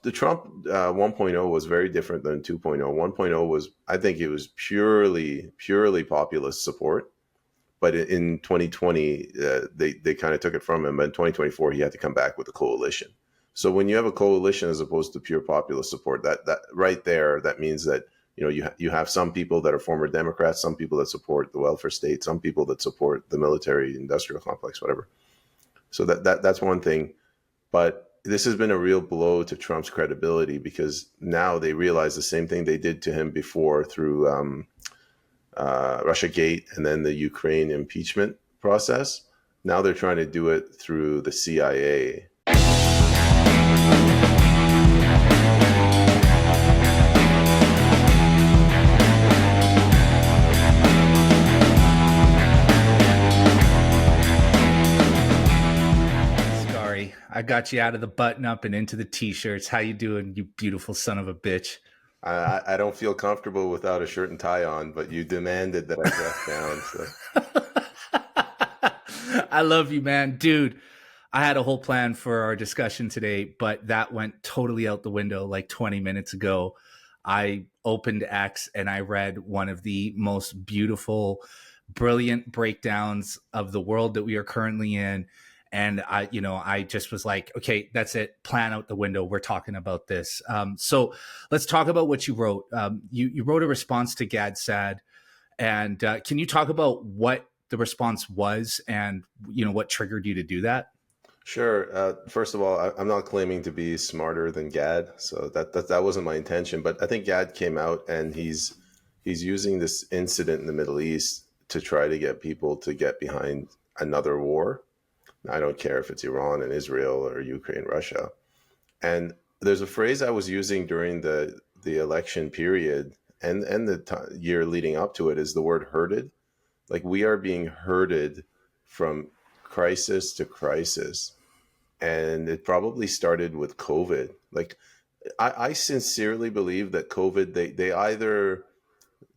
The Trump 1.0 was very different than 2.0. 1.0 was, I think it was purely populist support. But in 2020, they kind of took it from him. But in 2024, he had to come back with a coalition. So when you have a coalition as opposed to pure populist support, that right there, that means that you have some people that are former Democrats, some people that support the welfare state, some people that support the military industrial complex, whatever. So that's one thing. But this has been a real blow to Trump's credibility, because now they realize the same thing they did to him before through Russiagate and then the Ukraine impeachment process. Now they're trying to do it through the CIA. I got you out of the button up and into the t-shirts. How you doing, you beautiful son of a bitch? I don't feel comfortable without a shirt and tie on, but you demanded that I dress down. So. I love you, man. Dude, I had a whole plan for our discussion today, but that went totally out the window like 20 minutes ago. I opened X and I read one of the most beautiful, brilliant breakdowns of the world that we are currently in. And I just was like, okay, that's it. Plan out the window. We're talking about this. So let's talk about what you wrote. You wrote a response to Gad Sad. And can you talk about what the response was and, what triggered you to do that? Sure. First of all, I'm not claiming to be smarter than Gad. So that wasn't my intention. But I think Gad came out and he's using this incident in the Middle East to try to get people to get behind another war. I don't care if it's Iran and Israel or Ukraine, Russia. And there's a phrase I was using during the election period and the year leading up to it is the word herded. Like, we are being herded from crisis to crisis. And it probably started with COVID. Like, I sincerely believe that COVID, they either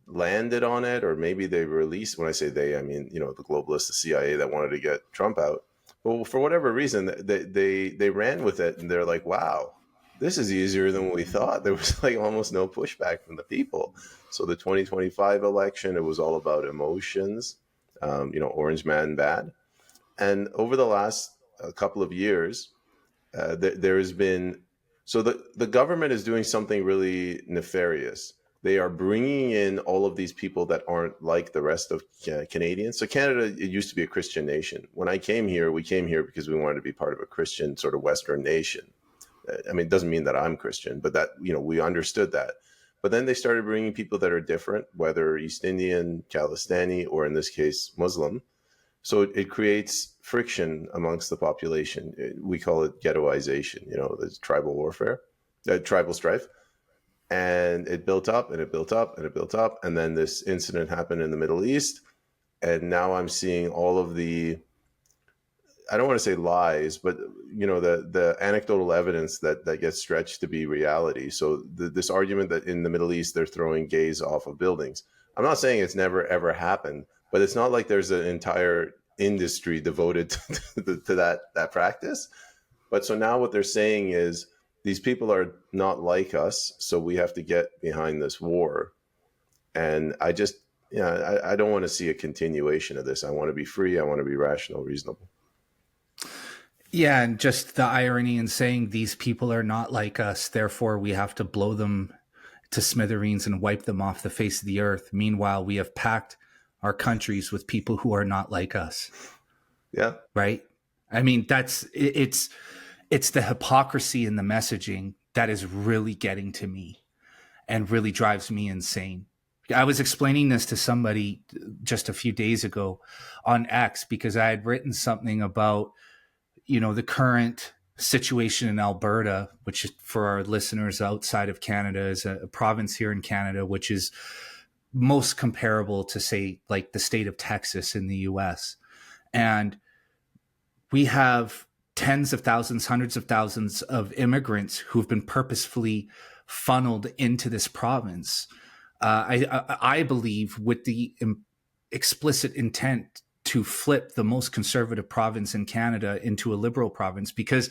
landed on it or maybe they released, when I say they, I mean, the globalists, the CIA that wanted to get Trump out. Well, for whatever reason, they ran with it, and they're like, wow, this is easier than we thought. There was like almost no pushback from the people. So the 2025 election, it was all about emotions, orange man bad. And over the last couple of years, there has been, so the government is doing something really nefarious. They are bringing in all of these people that aren't like the rest of Canadians. So Canada, it used to be a Christian nation. When I came here, we came here because we wanted to be part of a Christian sort of Western nation. I mean, it doesn't mean that I'm Christian, but that, we understood that. But then they started bringing people that are different, whether East Indian, Khalistani, or in this case, Muslim. So it creates friction amongst the population. We call it ghettoization, there's tribal warfare, tribal strife. And it built up and it built up and it built up. And then this incident happened in the Middle East. And now I'm seeing all of the, I don't want to say lies, but, the anecdotal evidence that gets stretched to be reality. So this argument that in the Middle East, they're throwing gays off of buildings. I'm not saying it's never, ever happened, but it's not like there's an entire industry devoted to that practice. But so now what they're saying is, these people are not like us, so we have to get behind this war. And I just, I don't want to see a continuation of this. I want to be free. I want to be rational, reasonable. Yeah, and just the irony in saying these people are not like us, therefore we have to blow them to smithereens and wipe them off the face of the earth. Meanwhile, we have packed our countries with people who are not like us. Yeah. Right? I mean, it's the hypocrisy in the messaging that is really getting to me and really drives me insane. I was explaining this to somebody just a few days ago on X because I had written something about, the current situation in Alberta, which for our listeners outside of Canada is a province here in Canada, which is most comparable to, say, like the state of Texas in the US. And we have tens of thousands, hundreds of thousands of immigrants who've been purposefully funneled into this province. I believe with the explicit intent to flip the most conservative province in Canada into a liberal province, because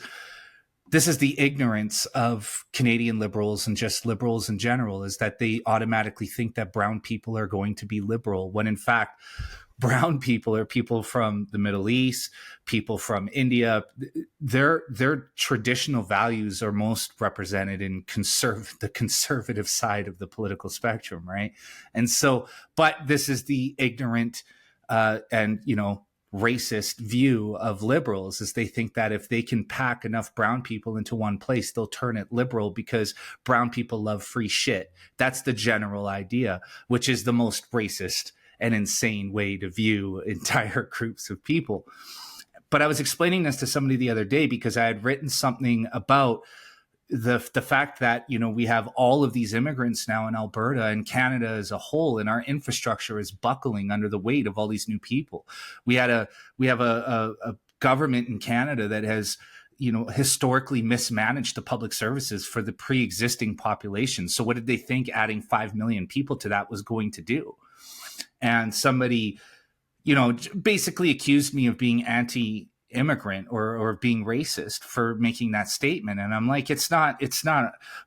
this is the ignorance of Canadian liberals and just liberals in general, is that they automatically think that brown people are going to be liberal, when in fact, brown people are people from the Middle East, people from India. Their traditional values are most represented in the conservative side of the political spectrum, right? And so, but this is the ignorant and, you know, racist view of liberals, is they think that if they can pack enough brown people into one place, they'll turn it liberal because brown people love free shit. That's the general idea, which is the most racist and insane way to view entire groups of people. But I was explaining this to somebody the other day because I had written something about the fact that, you know, we have all of these immigrants now in Alberta and Canada as a whole, and our infrastructure is buckling under the weight of all these new people. We have a government in Canada that has, you know, historically mismanaged the public services for the pre-existing population. So what did they think adding 5 million people to that was going to do? And somebody, you know, basically accused me of being anti-immigrant or being racist for making that statement. And I'm like, it's not.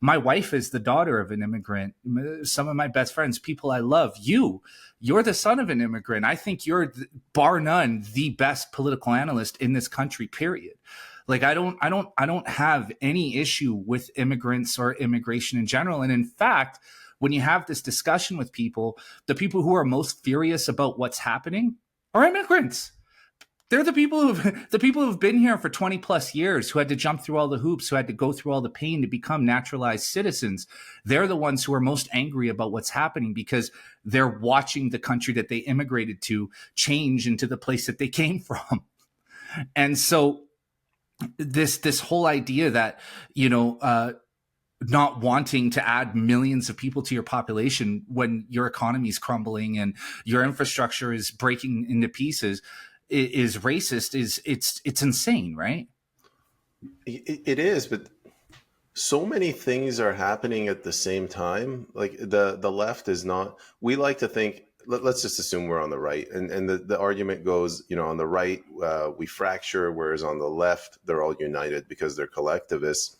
My wife is the daughter of an immigrant. Some of my best friends, people I love, you're the son of an immigrant. I think you're, bar none, the best political analyst in this country, period. Like, I don't have any issue with immigrants or immigration in general. And in fact, when you have this discussion with people, the people who are most furious about what's happening are immigrants. They're the people who've been here for 20 plus years, who had to jump through all the hoops, who had to go through all the pain to become naturalized citizens. They're the ones who are most angry about what's happening because they're watching the country that they immigrated to change into the place that they came from. And so this whole idea that, you know, not wanting to add millions of people to your population when your economy is crumbling and your infrastructure is breaking into pieces is racist. It's insane, right? It is, but so many things are happening at the same time. Like the left is not. We like to think. Let's just assume we're on the right, and the argument goes, you know, on the right we fracture, whereas on the left they're all united because they're collectivists.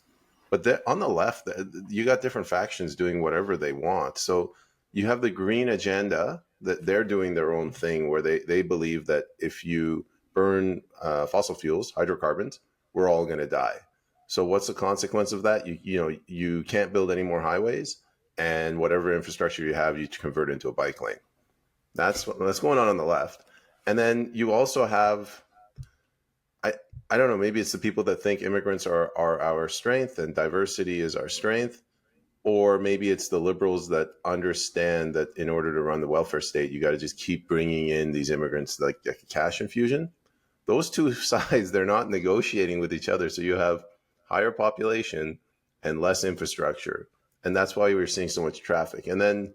But on the left, you got different factions doing whatever they want. So you have the green agenda that they're doing their own thing, where they believe that if you burn fossil fuels, hydrocarbons, we're all going to die. So what's the consequence of that? You can't build any more highways, and whatever infrastructure you have, you convert into a bike lane. That's going on the left. And then you also have, I don't know, maybe it's the people that think immigrants are our strength and diversity is our strength. Or maybe it's the liberals that understand that in order to run the welfare state, you got to just keep bringing in these immigrants like a cash infusion. Those two sides, they're not negotiating with each other. So you have higher population and less infrastructure. And that's why we're seeing so much traffic. And then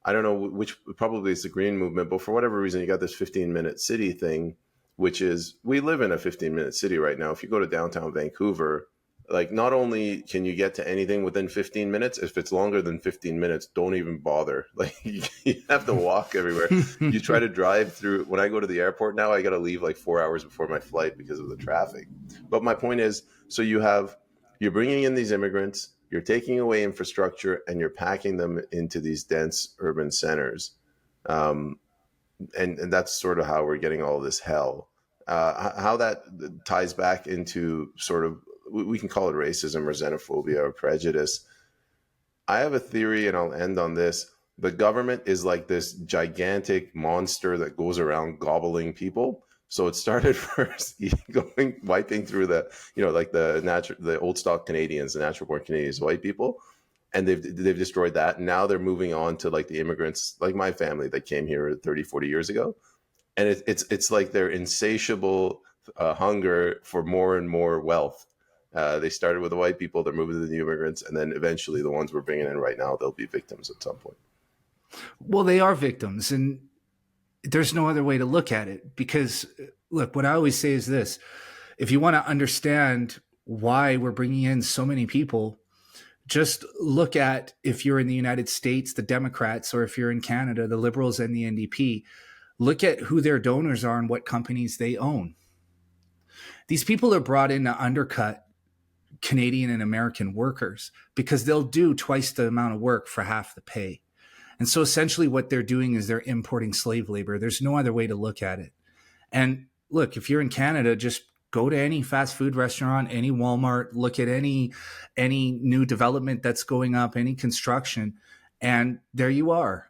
I don't know which, probably it's the green movement, but for whatever reason, you got this 15-minute city thing, which is, we live in a 15-minute city right now. If you go to downtown Vancouver, like, not only can you get to anything within 15 minutes, if it's longer than 15 minutes, don't even bother. Like, you have to walk everywhere. You try to drive through. When I go to the airport now, I got to leave like 4 hours before my flight because of the traffic. But my point is, so you're bringing in these immigrants, you're taking away infrastructure, and you're packing them into these dense urban centers. And that's sort of how we're getting all this hell. How that ties back into sort of, we can call it racism or xenophobia or prejudice. I have a theory, and I'll end on this. The government is like this gigantic monster that goes around gobbling people. So it started first wiping through the old stock Canadians, the natural born Canadians, white people. And they've destroyed that. And now they're moving on to like the immigrants, like my family that came here 30, 40 years ago. And it's like their insatiable hunger for more and more wealth. They started with the white people, they're moving to the new immigrants, and then eventually the ones we're bringing in right now, they'll be victims at some point. Well, they are victims, and there's no other way to look at it. Because, look, what I always say is this. If you want to understand why we're bringing in so many people, just look at, if you're in the United States, the Democrats, or if you're in Canada, the Liberals and the NDP, look at who their donors are and what companies they own. These people are brought in to undercut Canadian and American workers, because they'll do twice the amount of work for half the pay. And so essentially what they're doing is they're importing slave labor. There's no other way to look at it. And look, if you're in Canada, just go to any fast food restaurant, any Walmart, look at any new development that's going up, any construction, and there you are.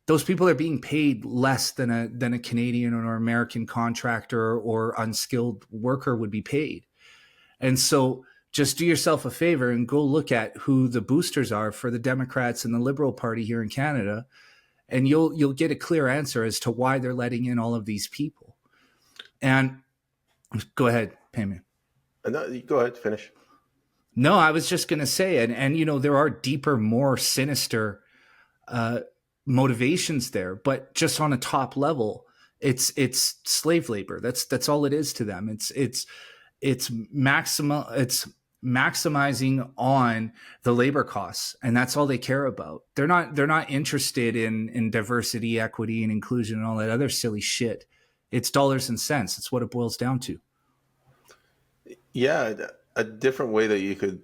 Those people are being paid less than a Canadian or American contractor or unskilled worker would be paid. And so just do yourself a favor and go look at who the boosters are for the Democrats and the Liberal Party here in Canada, and you'll get a clear answer as to why they're letting in all of these people. And go ahead, Peyman. No, go ahead, finish. No, I was just going to say, and you know, there are deeper, more sinister motivations there, but just on a top level, it's slave labor. That's all it is to them. It's maximizing on the labor costs, and that's all they care about. They're not interested in diversity, equity, and inclusion and all that other silly shit. It's dollars and cents. It's what it boils down to. Yeah, a different way that you could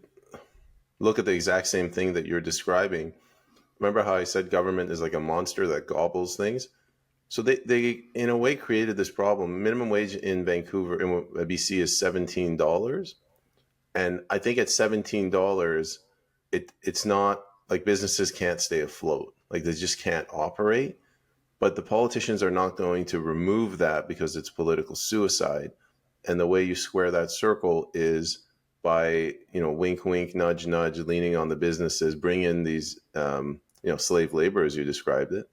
look at the exact same thing that you're describing. Remember how I said government is like a monster that gobbles things? So they in a way created this problem. Minimum wage in Vancouver, in BC, is $17. And I think at $17, it's not like businesses can't stay afloat. Like they just can't operate. But the politicians are not going to remove that because it's political suicide. And the way you square that circle is by, wink, wink, nudge, nudge, leaning on the businesses, bring in these, slave labor, as you described it.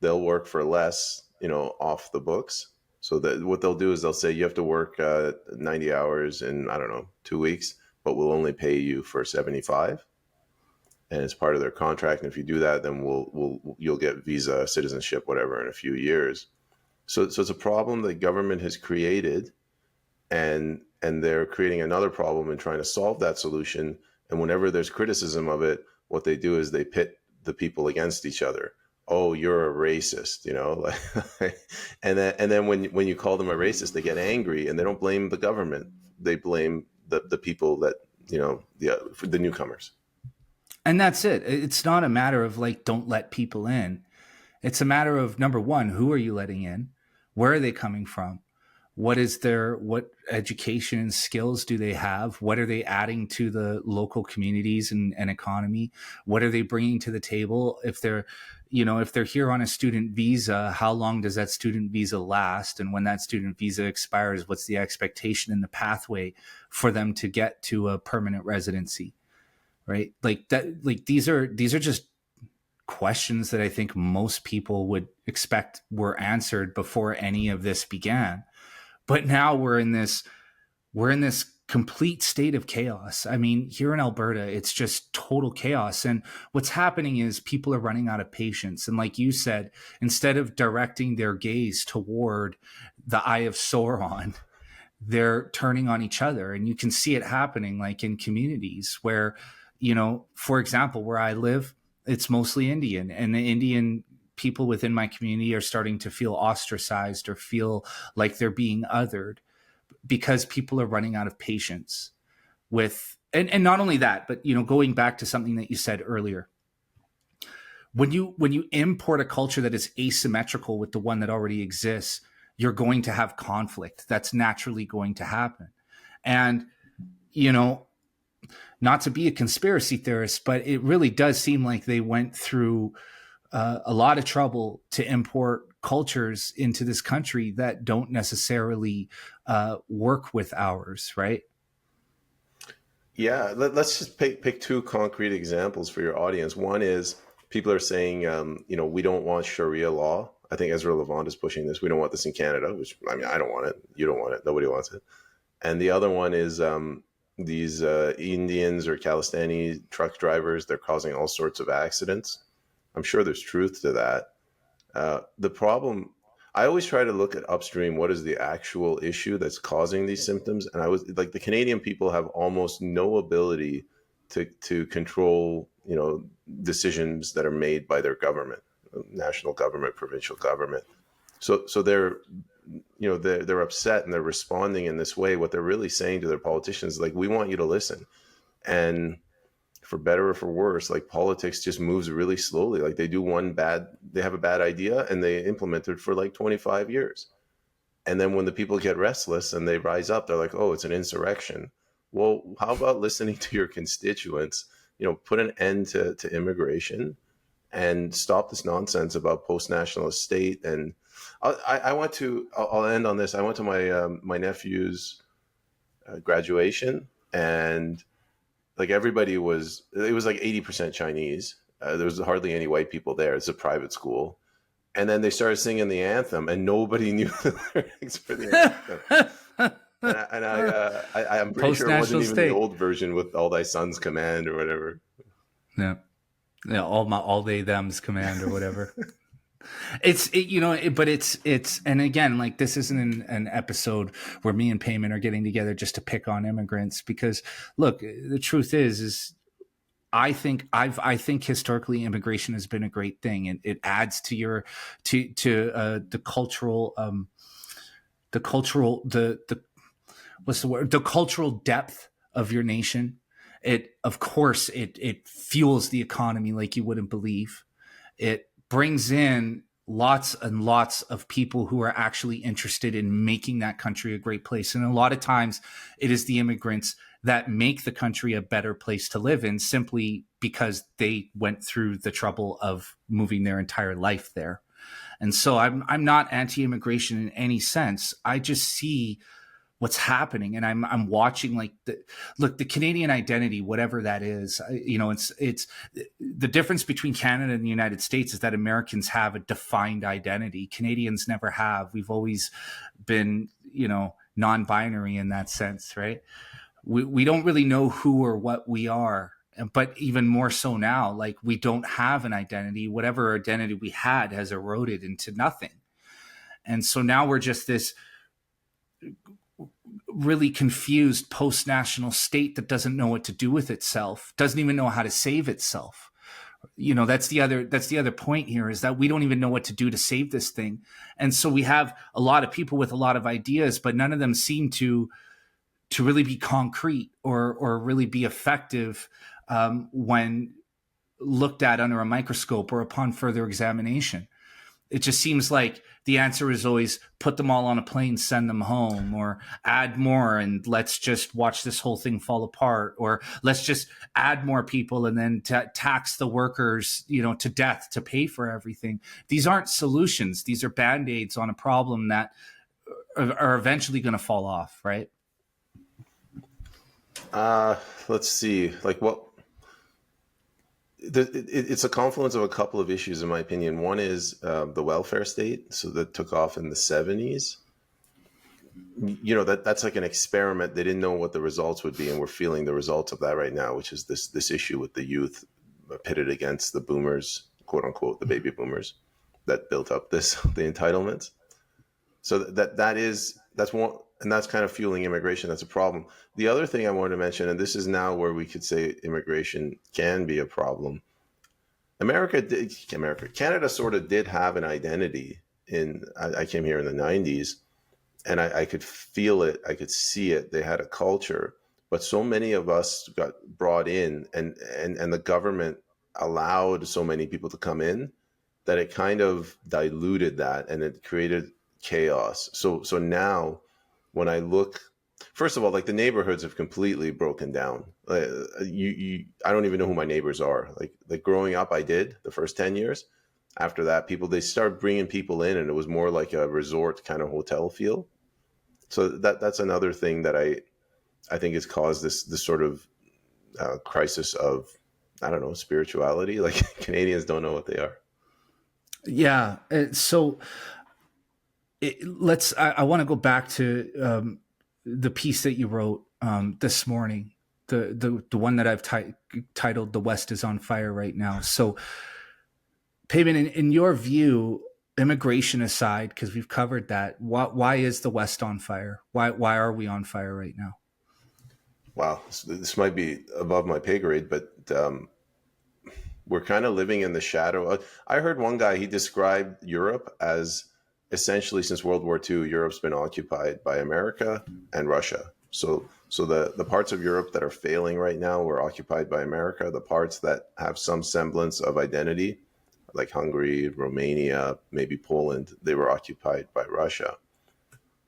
They'll work for less, off the books. So that what they'll do is they'll say you have to work 90 hours in, 2 weeks, but we'll only pay you for 75. And it's part of their contract. And if you do that, then you'll get visa, citizenship, whatever, in a few years. So it's a problem that government has created, and they're creating another problem and trying to solve that solution. And whenever there's criticism of it, what they do is they pit the people against each other. Oh, you're a racist, and then when you call them a racist, they get angry, and they don't blame the government. They blame the people that, the newcomers. And that's it. It's not a matter of like, don't let people in. It's a matter of, number one, who are you letting in? Where are they coming from? What education and skills do they have? What are they adding to the local communities and economy? What are they bringing to the table? If they're here on a student visa, how long does that student visa last? And when that student visa expires, what's the expectation in the pathway for them to get to a permanent residency? Right? Like that, like these are just questions that I think most people would expect were answered before any of this began. But now we're in this complete state of chaos. I mean, here in Alberta, it's just total chaos. And what's happening is people are running out of patience. And like you said, instead of directing their gaze toward the Eye of Sauron, they're turning on each other. And you can see it happening like in communities where, for example, where I live, it's mostly Indian, and the Indian people within my community are starting to feel ostracized or feel like they're being othered because people are running out of patience with, and not only that, but, going back to something that you said earlier, when you import a culture that is asymmetrical with the one that already exists, you're going to have conflict. That's naturally going to happen. And, not to be a conspiracy theorist, but it really does seem like they went through a lot of trouble to import cultures into this country that don't necessarily work with ours, right? Yeah, let's just pick two concrete examples for your audience. One is people are saying, we don't want Sharia law. I think Ezra Levant is pushing this. We don't want this in Canada, which, I mean, I don't want it. You don't want it. Nobody wants it. And the other one is these Indians or Khalistani truck drivers, they're causing all sorts of accidents. I'm sure there's truth to that. The problem, I always try to look at upstream, what is the actual issue that's causing these symptoms? And I was like, the Canadian people have almost no ability to control, decisions that are made by their government, national government, provincial government. So they're they're upset and they're responding in this way, what they're really saying to their politicians, like, we want you to listen. And for better or for worse, like, politics just moves really slowly. Like, they have a bad idea and they implement it for like 25 years. And then when the people get restless and they rise up, they're like, oh, it's an insurrection. Well, how about listening to your constituents, put an end to immigration and stop this nonsense about post-nationalist state. And I'll end on this. I went to my nephew's graduation, and like, it was like 80% Chinese. There was hardly any white people there. It's a private school. And then they started singing the anthem, and nobody knew the lyrics for the anthem. I'm pretty sure it wasn't even the old version with "All Thy Sons Command" or whatever. Yeah, all they them's command or whatever. But it's and again, like, this isn't an episode where me and Peyman are getting together just to pick on immigrants, because look, the truth is I think historically immigration has been a great thing, and it adds to the cultural depth of your nation. Of course, it fuels the economy like you wouldn't believe. It brings in lots and lots of people who are actually interested in making that country a great place. And a lot of times it is the immigrants that make the country a better place to live in, simply because they went through the trouble of moving their entire life there. And so I'm not anti-immigration in any sense. I just see what's happening, and I'm watching, like, the Canadian identity, whatever that is. It's the difference between Canada and the United States is that Americans have a defined identity. Canadians never have. We've always been, non-binary in that sense, right? We don't really know who or what we are, but even more so now, like, we don't have an identity. Whatever identity we had has eroded into nothing. And so now we're just this really confused post-national state that doesn't know what to do with itself, doesn't even know how to save itself. That's the other point here, is that we don't even know what to do to save this thing. And so we have a lot of people with a lot of ideas, but none of them seem to really be concrete or really be effective when looked at under a microscope or upon further examination. It just seems like the answer is always put them all on a plane, send them home, or add more and let's just watch this whole thing fall apart, or let's just add more people and then tax the workers, to death to pay for everything. These aren't solutions. These are Band-Aids on a problem that are eventually going to fall off, right? Let's see. Like, what? It's a confluence of a couple of issues, in my opinion. One is the welfare state, so that took off in the 70s. That's like an experiment. They didn't know what the results would be, and we're feeling the results of that right now, which is this issue with the youth pitted against the boomers, quote unquote, the baby boomers that built up the entitlements. So that's one, and that's kind of fueling immigration. That's a problem. The other thing I wanted to mention, and this is now where we could say immigration can be a problem. Canada sort of did have an identity. I came here in the 90s, and I could feel it. I could see it. They had a culture, but so many of us got brought in, and the government allowed so many people to come in that it kind of diluted that, and it created chaos. So now when I look, first of all, like, the neighborhoods have completely broken down. I don't even know who my neighbors are. Like growing up, I did the first 10 years. After that, they started bringing people in, and it was more like a resort kind of hotel feel. So that's another thing that I think has caused this sort of crisis of, I don't know, spirituality. Like, Canadians don't know what they are. Yeah. So I want to go back to the piece that you wrote this morning, the one that I've titled "The West is on Fire Right Now." So, Peyman, in your view, immigration aside, because we've covered that, why is the West on fire? Why are we on fire right now? Wow, this might be above my pay grade, but we're kind of living in the shadow. I heard one guy, he described Europe as essentially since World War II, Europe's been occupied by America and Russia. So the parts of Europe that are failing right now were occupied by America. The parts that have some semblance of identity, like Hungary, Romania, maybe Poland, they were occupied by Russia.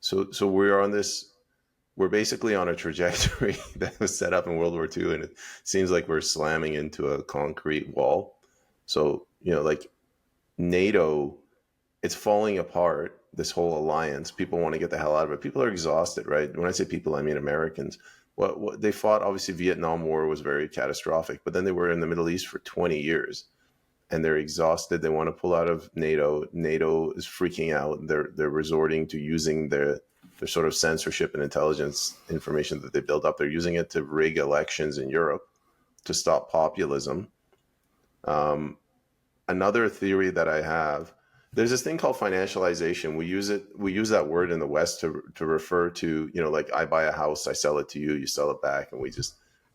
So we're basically on a trajectory that was set up in World War II, and it seems like we're slamming into a concrete wall. So, like NATO, it's falling apart, this whole alliance. People want to get the hell out of it. People are exhausted, right? When I say people, I mean Americans. What they fought, obviously, Vietnam War was very catastrophic, but then they were in the Middle East for 20 years, and they're exhausted. They want to pull out of NATO. NATO is freaking out. They're resorting to using their sort of censorship and intelligence information that they built up. They're using it to rig elections in Europe to stop populism. Another theory that I have, there's this thing called financialization. We use that word in the West to refer to, like I buy a house, I sell it to you, you sell it back, and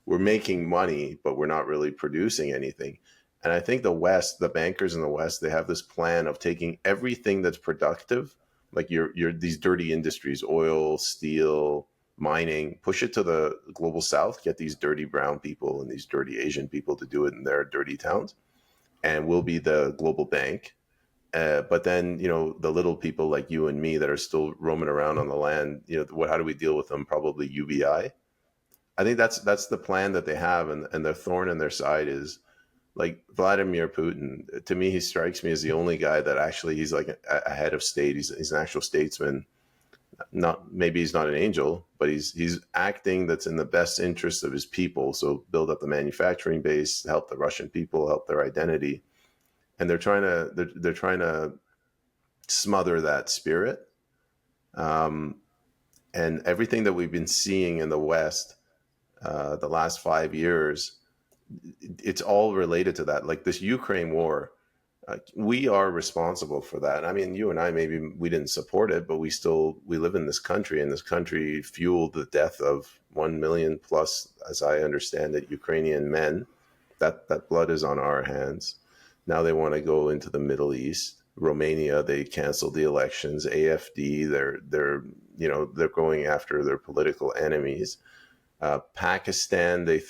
we're making money, but we're not really producing anything. And I think the West, the bankers in the West, they have this plan of taking everything that's productive, like your these dirty industries, oil, steel, mining, push it to the global South, get these dirty brown people and these dirty Asian people to do it in their dirty towns, and we'll be the global bank. But then, the little people like you and me that are still roaming around on the land, how do we deal with them? Probably UBI. I think that's the plan that they have, and the thorn in their side is like Vladimir Putin. To me, he strikes me as the only guy that actually he's like a head of state. He's an actual statesman. Maybe he's not an angel, but he's acting that's in the best interest of his people. So build up the manufacturing base, help the Russian people, help their identity, and they're trying to smother that spirit. And everything that we've been seeing in the West the last 5 years, it's all related to that. Like this Ukraine war, we are responsible for that. I mean, you and I, maybe we didn't support it, but we live in this country, and this country fueled the death of 1 million plus, as I understand it, Ukrainian men. That blood is on our hands. Now they want to go into the Middle East. Romania, they canceled the elections. AFD, they're going after their political enemies. Pakistan, there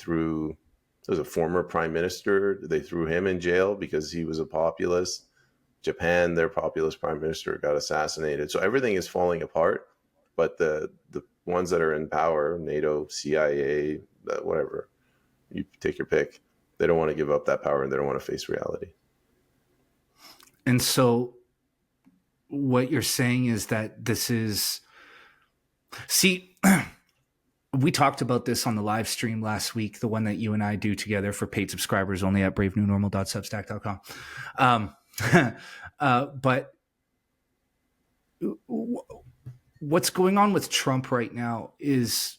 was a former prime minister. They threw him in jail because he was a populist. Japan, their populist prime minister, got assassinated. So everything is falling apart. But the ones that are in power, NATO, CIA, whatever, you take your pick, they don't want to give up that power, and they don't want to face reality. And so what you're saying is that this is... See... We talked about this on the live stream last week, the one that you and I do together for paid subscribers only at bravenewnormal.substack.com. But what's going on with Trump right now is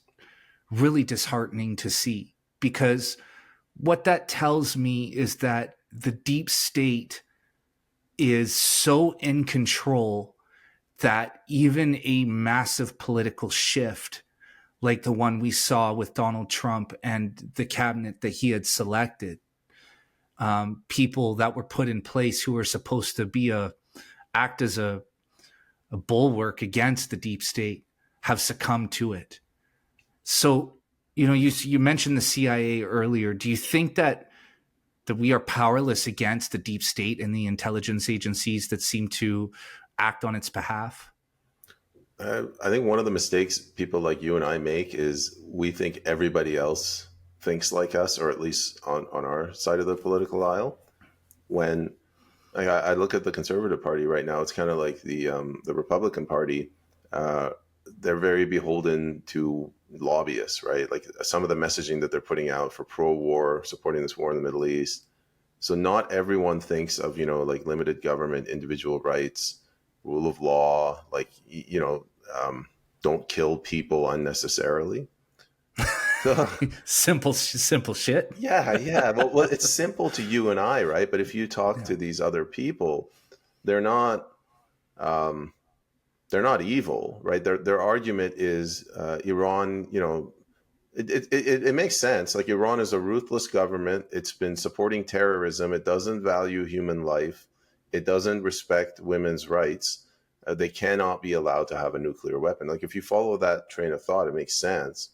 really disheartening to see, because what that tells me is that the deep state is so in control that even a massive political shift like the one we saw with Donald Trump and the cabinet that he had selected, people that were put in place who were supposed to act as a bulwark against the deep state, have succumbed to it. So, you mentioned the CIA earlier. Do you think that we are powerless against the deep state and the intelligence agencies that seem to act on its behalf? I think one of the mistakes people like you and I make is we think everybody else thinks like us, or at least on our side of the political aisle. When I look at the Conservative Party right now, it's kind of like the Republican Party. They're very beholden to lobbyists, right? Like some of the messaging that they're putting out for pro-war, supporting this war in the Middle East. So not everyone thinks of, like limited government, individual rights, rule of law, like, don't kill people unnecessarily. Simple shit. Yeah. Well, it's simple to you and I, right? But if you talk to these other people, they're not evil, right? Their argument is Iran. It makes sense. Like Iran is a ruthless government. It's been supporting terrorism. It doesn't value human life. It doesn't respect women's rights. They cannot be allowed to have a nuclear weapon. Like, if you follow that train of thought, it makes sense.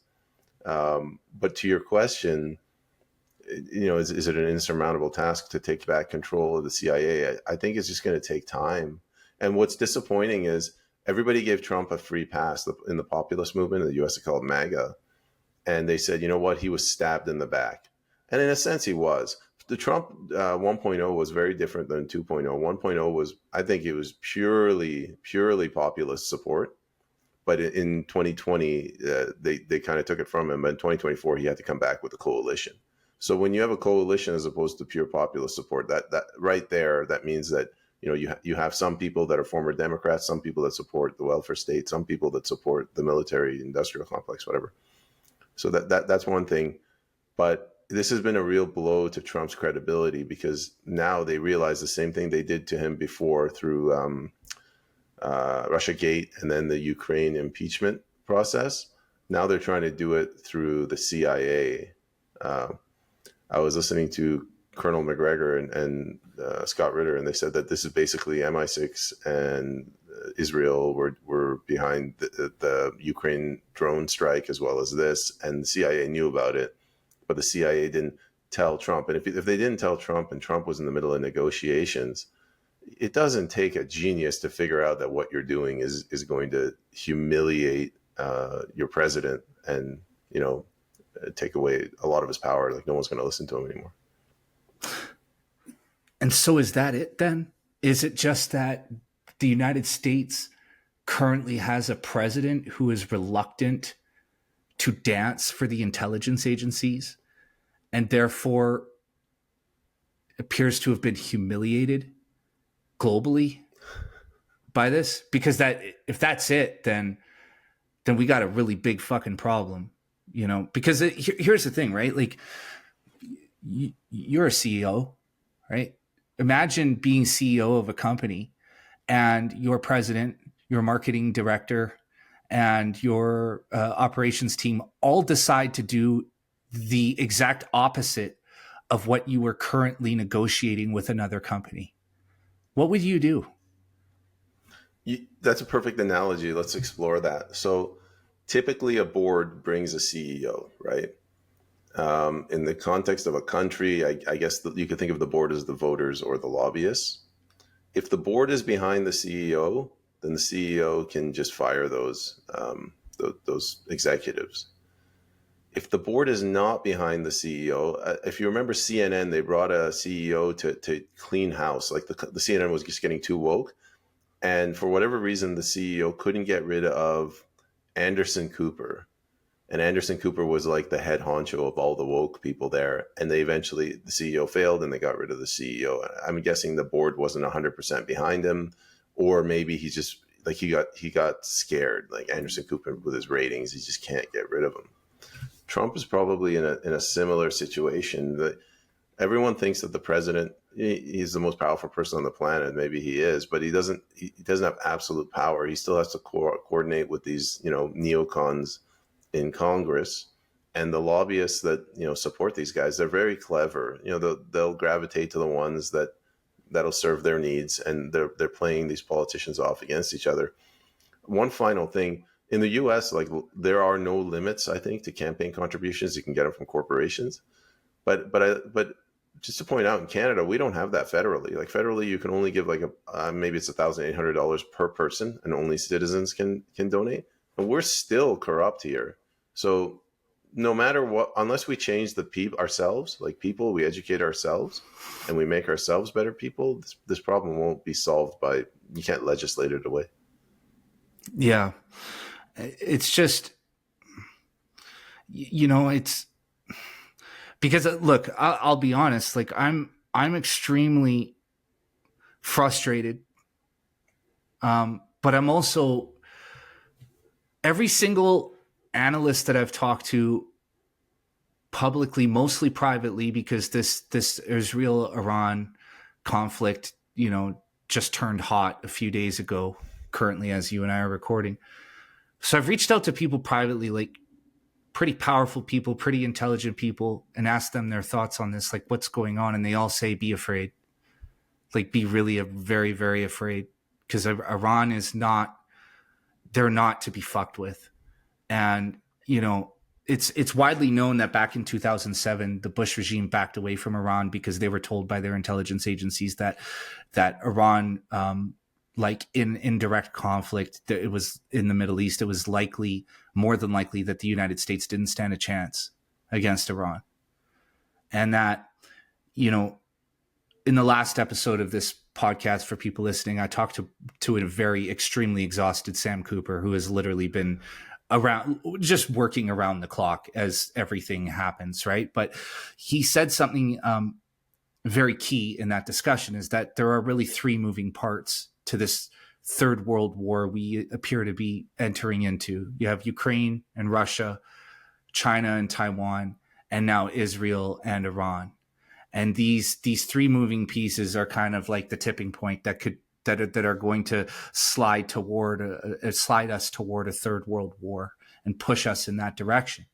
But to your question, is it an insurmountable task to take back control of the CIA? I think it's just going to take time. And what's disappointing is everybody gave Trump a free pass in the populist movement in the US. They call it MAGA. And they said, you know what? He was stabbed in the back. And in a sense, he was. The Trump 1.0 was very different than 2.0. 1.0 was, I think it was purely populist support. But in 2020, they kind of took it from him. But in 2024, he had to come back with a coalition. So when you have a coalition as opposed to pure populist support, that right there, that means that you have some people that are former Democrats, some people that support the welfare state, some people that support the military industrial complex, whatever. So that's one thing. But this has been a real blow to Trump's credibility, because now they realize the same thing they did to him before through Russiagate and then the Ukraine impeachment process. Now they're trying to do it through the CIA. I was listening to Colonel McGregor and Scott Ritter, and they said that this is basically MI6 and Israel were behind the Ukraine drone strike as well as this, and the CIA knew about it, but the CIA didn't tell Trump. And if they didn't tell Trump and Trump was in the middle of negotiations, it doesn't take a genius to figure out that what you're doing is going to humiliate your president and take away a lot of his power. Like, no one's going to listen to him anymore. And so is that it then? Is it just that the United States currently has a president who is reluctant to dance for the intelligence agencies and therefore appears to have been humiliated globally by this? Because if that's it, then we got a really big fucking problem, because here's the thing, right? Like, you're a CEO, right? Imagine being CEO of a company and your president, your marketing director, and your operations team all decide to do the exact opposite of what you were currently negotiating with another company. What would you do? That's a perfect analogy. Let's explore that. So typically a board brings a CEO, right? In the context of a country, I guess you could think of the board as the voters or the lobbyists. If the board is behind the CEO, then the CEO can just fire those executives. If the board is not behind the CEO, if you remember CNN, they brought a CEO to clean house. Like the CNN was just getting too woke. And for whatever reason, the CEO couldn't get rid of Anderson Cooper. And Anderson Cooper was like the head honcho of all the woke people there. And the CEO failed and they got rid of the CEO. I'm guessing the board wasn't 100% behind him, or maybe he just like he got scared. Like Anderson Cooper with his ratings, he just can't get rid of him. Trump is probably in a similar situation. That everyone thinks that the president, he's the most powerful person on the planet. Maybe he is, but he doesn't have absolute power. He still has to coordinate with these neocons in Congress, and the lobbyists that support these guys. They're very clever. They'll gravitate to the ones that'll serve their needs, and they're playing these politicians off against each other. One final thing. In the US, like, there are no limits, I think, to campaign contributions. You can get them from corporations. But just to point out, in Canada, we don't have that federally. Like, federally, you can only give like maybe it's $1,800 per person, and only citizens can donate. And we're still corrupt here. So no matter what, unless we change ourselves, like people, we educate ourselves and we make ourselves better people, this problem won't be solved you can't legislate it away. Yeah. It's just, it's because, look, I'll be honest, like I'm extremely frustrated. But I'm also, every single analyst that I've talked to publicly, mostly privately, because this Israel-Iran conflict, just turned hot a few days ago, currently as you and I are recording. So I've reached out to people privately, like pretty powerful people, pretty intelligent people, and asked them their thoughts on this, like what's going on. And they all say, be afraid, like be really very, very afraid. because Iran is not, they're not to be fucked with. And, you know, it's widely known that back in 2007, the Bush regime backed away from Iran because they were told by their intelligence agencies that Iran, like in direct conflict, that it was in the Middle East, it was more than likely that the United States didn't stand a chance against Iran. And that, you know, in the last episode of this podcast, for people listening, I talked to a very extremely exhausted Sam Cooper, who has literally been around, just working around the clock as everything happens, right? But he said something very key in that discussion, is that there are really three moving parts to this third world war we appear to be entering into. You have Ukraine and Russia, China and Taiwan, and now Israel and Iran. And these three moving pieces are kind of like the tipping point that are going to slide us toward a third world war and push us in that direction.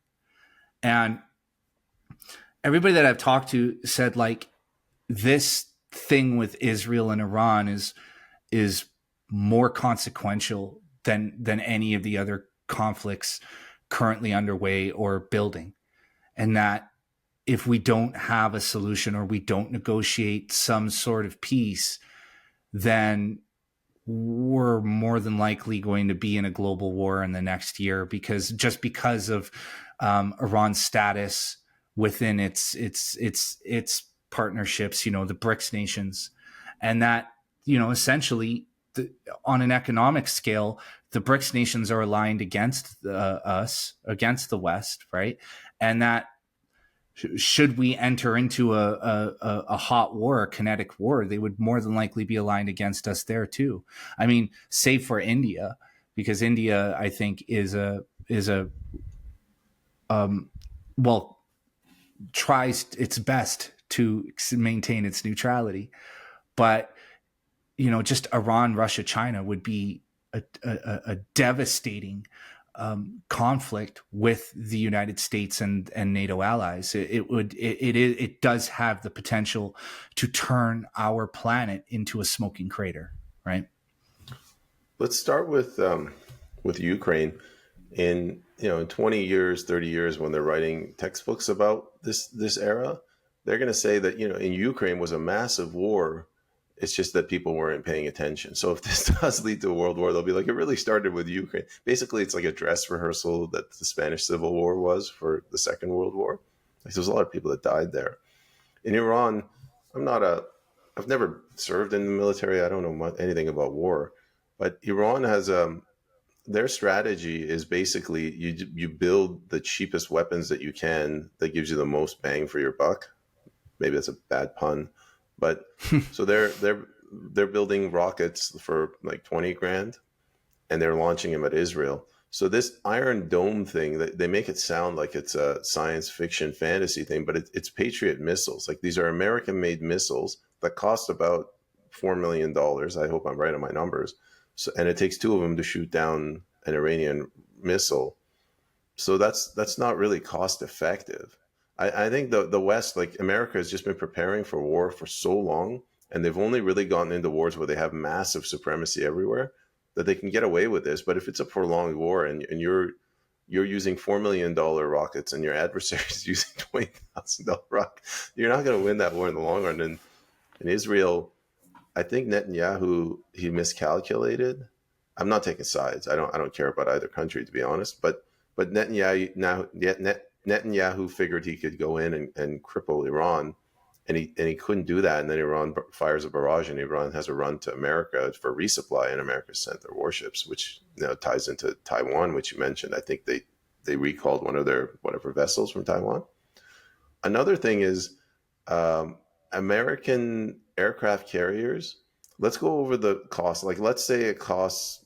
And everybody that I've talked to said, like, this thing with Israel and Iran is more consequential than any of the other conflicts currently underway or building. And that if we don't have a solution, or we don't negotiate some sort of peace, then we're more than likely going to be in a global war in the next year, because of Iran's status within its partnerships, you know, the BRICS nations. And that, you know, essentially on an economic scale, the BRICS nations are aligned against us, against the West, right? And that, should we enter into a hot war, a kinetic war, they would more than likely be aligned against us there too. I mean, save for India, because India, I think, tries its best to maintain its neutrality. But, you know, just Iran, Russia, China would be a devastating conflict with the United States and NATO allies. It does have the potential to turn our planet into a smoking crater, right? Let's start with Ukraine. In 20 years, 30 years, when they're writing textbooks about this era, they're going to say that, you know, in Ukraine was a massive war. It's just that people weren't paying attention. So if this does lead to a world war, they'll be like, it really started with Ukraine. Basically, it's like a dress rehearsal that the Spanish Civil War was for the Second World War. Like, there's a lot of people that died there. In Iran, I've never served in the military. I don't know anything about war. But Iran has their strategy is basically you build the cheapest weapons that you can that gives you the most bang for your buck. Maybe that's a bad pun. But so they're building rockets for like 20 grand, and they're launching them at Israel. So this Iron Dome thing, they make it sound like it's a science fiction fantasy thing, but it's Patriot missiles. Like, these are American-made missiles that cost about $4 million. I hope I'm right on my numbers. So, and it takes two of them to shoot down an Iranian missile. So that's not really cost effective. I think the West, like America, has just been preparing for war for so long, and they've only really gotten into wars where they have massive supremacy everywhere, that they can get away with this. But if it's a prolonged war and you're using $4 million rockets and your adversary is using $20,000 rockets, you're not going to win that war in the long run. And in Israel, I think Netanyahu, he miscalculated. I'm not taking sides. I don't care about either country, to be honest. But Netanyahu figured he could go in and cripple Iran, and he couldn't do that. And then Iran fires a barrage, and Iran has a run to America for resupply, and America sent their warships, which, you know, ties into Taiwan, which you mentioned. I think they recalled one of their whatever vessels from Taiwan. Another thing is American aircraft carriers. Let's go over the cost. Like, let's say it costs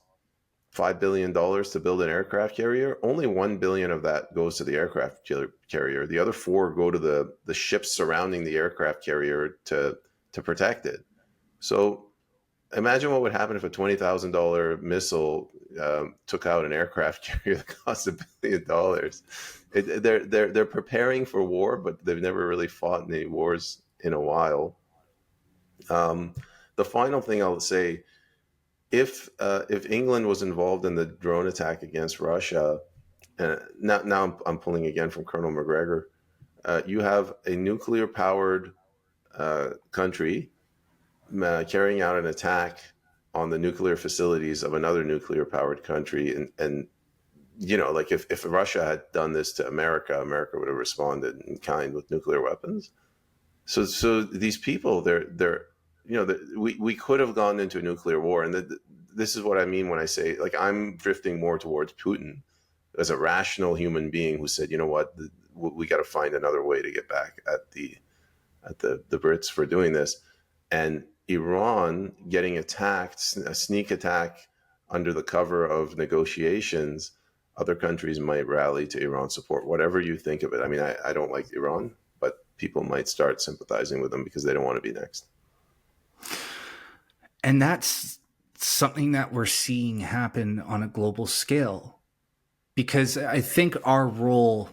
$5 billion to build an aircraft carrier. Only $1 billion of that goes to the aircraft carrier. The other $4 go to the ships surrounding the aircraft carrier to protect it. So imagine what would happen if a $20,000 missile took out an aircraft carrier that costs $1 billion. They're preparing for war, but they've never really fought any wars in a while. The final thing I'll say, if England was involved in the drone attack against Russia, now I'm pulling again from Colonel McGregor, you have a nuclear powered country carrying out an attack on the nuclear facilities of another nuclear powered country, and like if Russia had done this to America, America would have responded in kind with nuclear weapons. So these people, we could have gone into a nuclear war, and this is what I mean when I say, like, I'm drifting more towards Putin as a rational human being who said, you know what, we got to find another way to get back at the Brits for doing this, and Iran getting attacked, a sneak attack under the cover of negotiations. Other countries might rally to Iran's support, whatever you think of it. I mean, I don't like Iran, but people might start sympathizing with them because they don't want to be next. And that's something that we're seeing happen on a global scale, because I think our role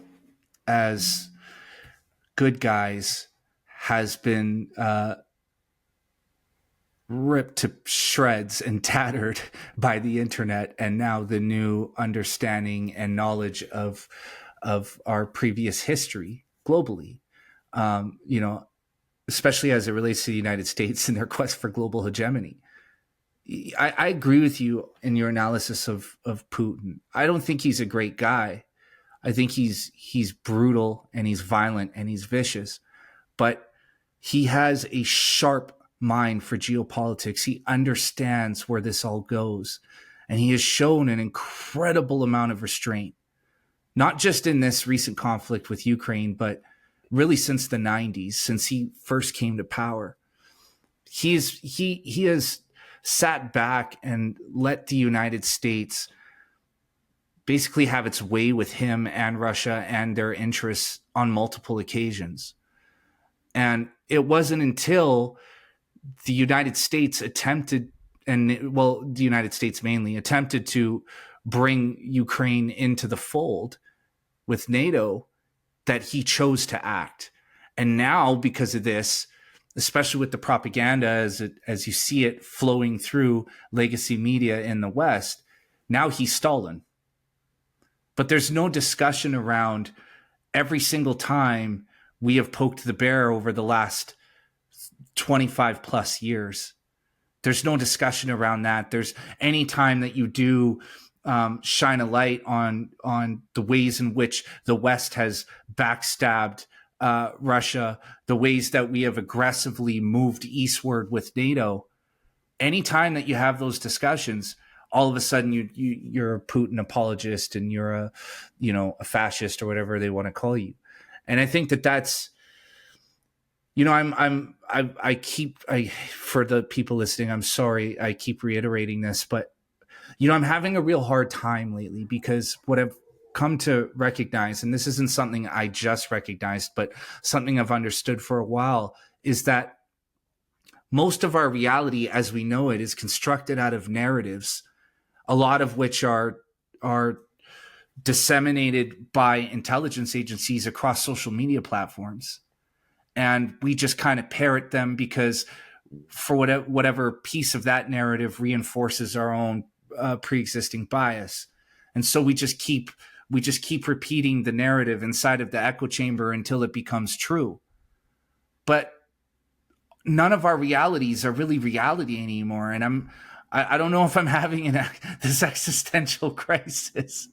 as good guys has been ripped to shreds and tattered by the internet, and now the new understanding and knowledge of our previous history globally, especially as it relates to the United States and their quest for global hegemony. I agree with you in your analysis of Putin. I don't think he's a great guy. I think he's brutal and he's violent and he's vicious, but he has a sharp mind for geopolitics. He understands where this all goes, and he has shown an incredible amount of restraint, not just in this recent conflict with Ukraine, but really since the 90s, since he first came to power. He has sat back and let the United States basically have its way with him and Russia and their interests on multiple occasions. And it wasn't until the United States attempted, the United States mainly attempted to bring Ukraine into the fold with NATO, that he chose to act. And now, because of this, especially with the propaganda as you see it flowing through legacy media in the West, now he's Stalin. But there's no discussion around every single time we have poked the bear over the last 25 plus years. There's no discussion around that. There's any time that you do shine a light on the ways in which the West has backstabbed Russia, the ways that we have aggressively moved eastward with NATO. Anytime that you have those discussions, all of a sudden you're a Putin apologist and you're a fascist or whatever they want to call you. And I think that's, for the people listening, I'm sorry, I keep reiterating this, but I'm having a real hard time lately, because what I've come to recognize, and this isn't something I just recognized, but something I've understood for a while, is that most of our reality as we know it is constructed out of narratives, a lot of which are disseminated by intelligence agencies across social media platforms. And we just kind of parrot them because for whatever piece of that narrative reinforces our own pre-existing bias. And so we just keep repeating the narrative inside of the echo chamber until it becomes true. But none of our realities are really reality anymore. And I don't know if I'm having this existential crisis,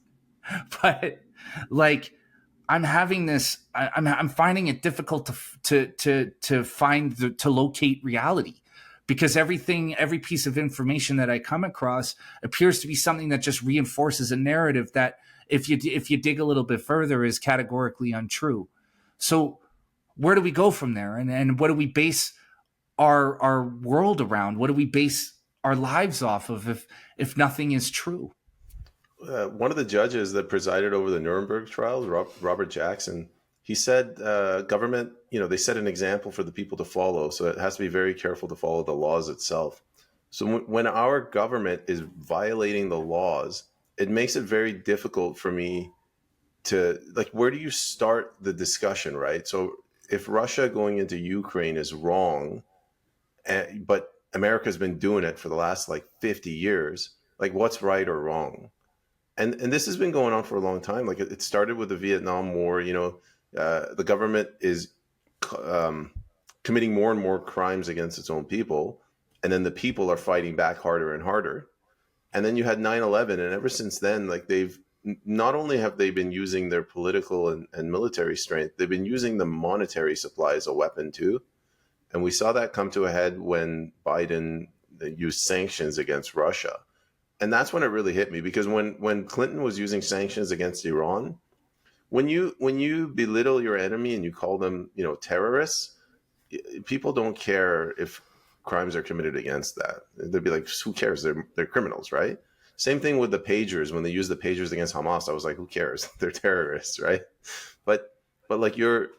but like I'm having this, I'm finding it difficult to locate reality, because every piece of information that I come across appears to be something that just reinforces a narrative that if you dig a little bit further is categorically untrue. So where do we go from there? And what do we base our world around? What do we base our lives off of if nothing is true? One of the judges that presided over the Nuremberg trials, Robert Jackson, he said government, they set an example for the people to follow. So it has to be very careful to follow the laws itself. So when our government is violating the laws, it makes it very difficult for me to, like, where do you start the discussion, right? So if Russia going into Ukraine is wrong, but America's been doing it for the last like 50 years. Like, what's right or wrong? And this has been going on for a long time. Like, it started with the Vietnam War. The government is um, committing more and more crimes against its own people, and then the people are fighting back harder and harder. And then you had 9/11, and ever since then, like, they've not only have they been using their political and military strength, they've been using the monetary supply as a weapon too. And we saw that come to a head when Biden used sanctions against Russia. And that's when it really hit me, because when Clinton was using sanctions against Iran, when you belittle your enemy and you call them, terrorists, people don't care if crimes are committed against that. They'd be like, who cares? They're criminals, right? Same thing with the pagers. When they use the pagers against Hamas, I was like, who cares? They're terrorists, right? But like you're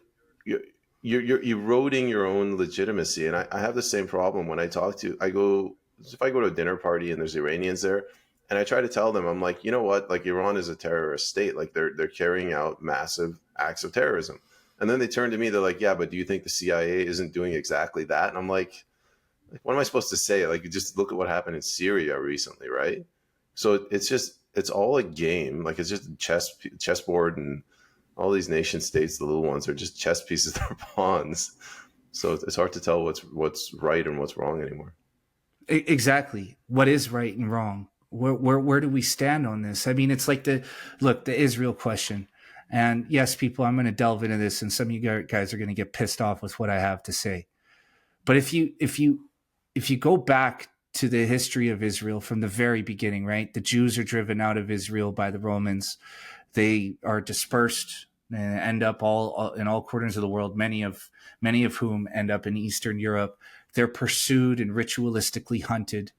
eroding your own legitimacy. And I have the same problem when if I go to a dinner party and there's Iranians there, and I try to tell them, I'm like, you know what? Like, Iran is a terrorist state. Like, they're carrying out massive acts of terrorism. And then they turn to me, they're like, yeah, but do you think the CIA isn't doing exactly that? And I'm like, what am I supposed to say? Like, you just look at what happened in Syria recently, right? So it's all a game. Like, it's just chessboard, and all these nation states, the little ones, are just chess pieces, they're pawns. So it's hard to tell what's right and what's wrong anymore. Exactly. What is right and wrong? Where do we stand on this? I mean, it's like the Israel question. And yes, people, I'm going to delve into this, and some of you guys are going to get pissed off with what I have to say. But if you go back to the history of Israel from the very beginning, right? The Jews are driven out of Israel by the Romans. They are dispersed and end up all in all corners of the world, many of whom end up in Eastern Europe. They're pursued and ritualistically hunted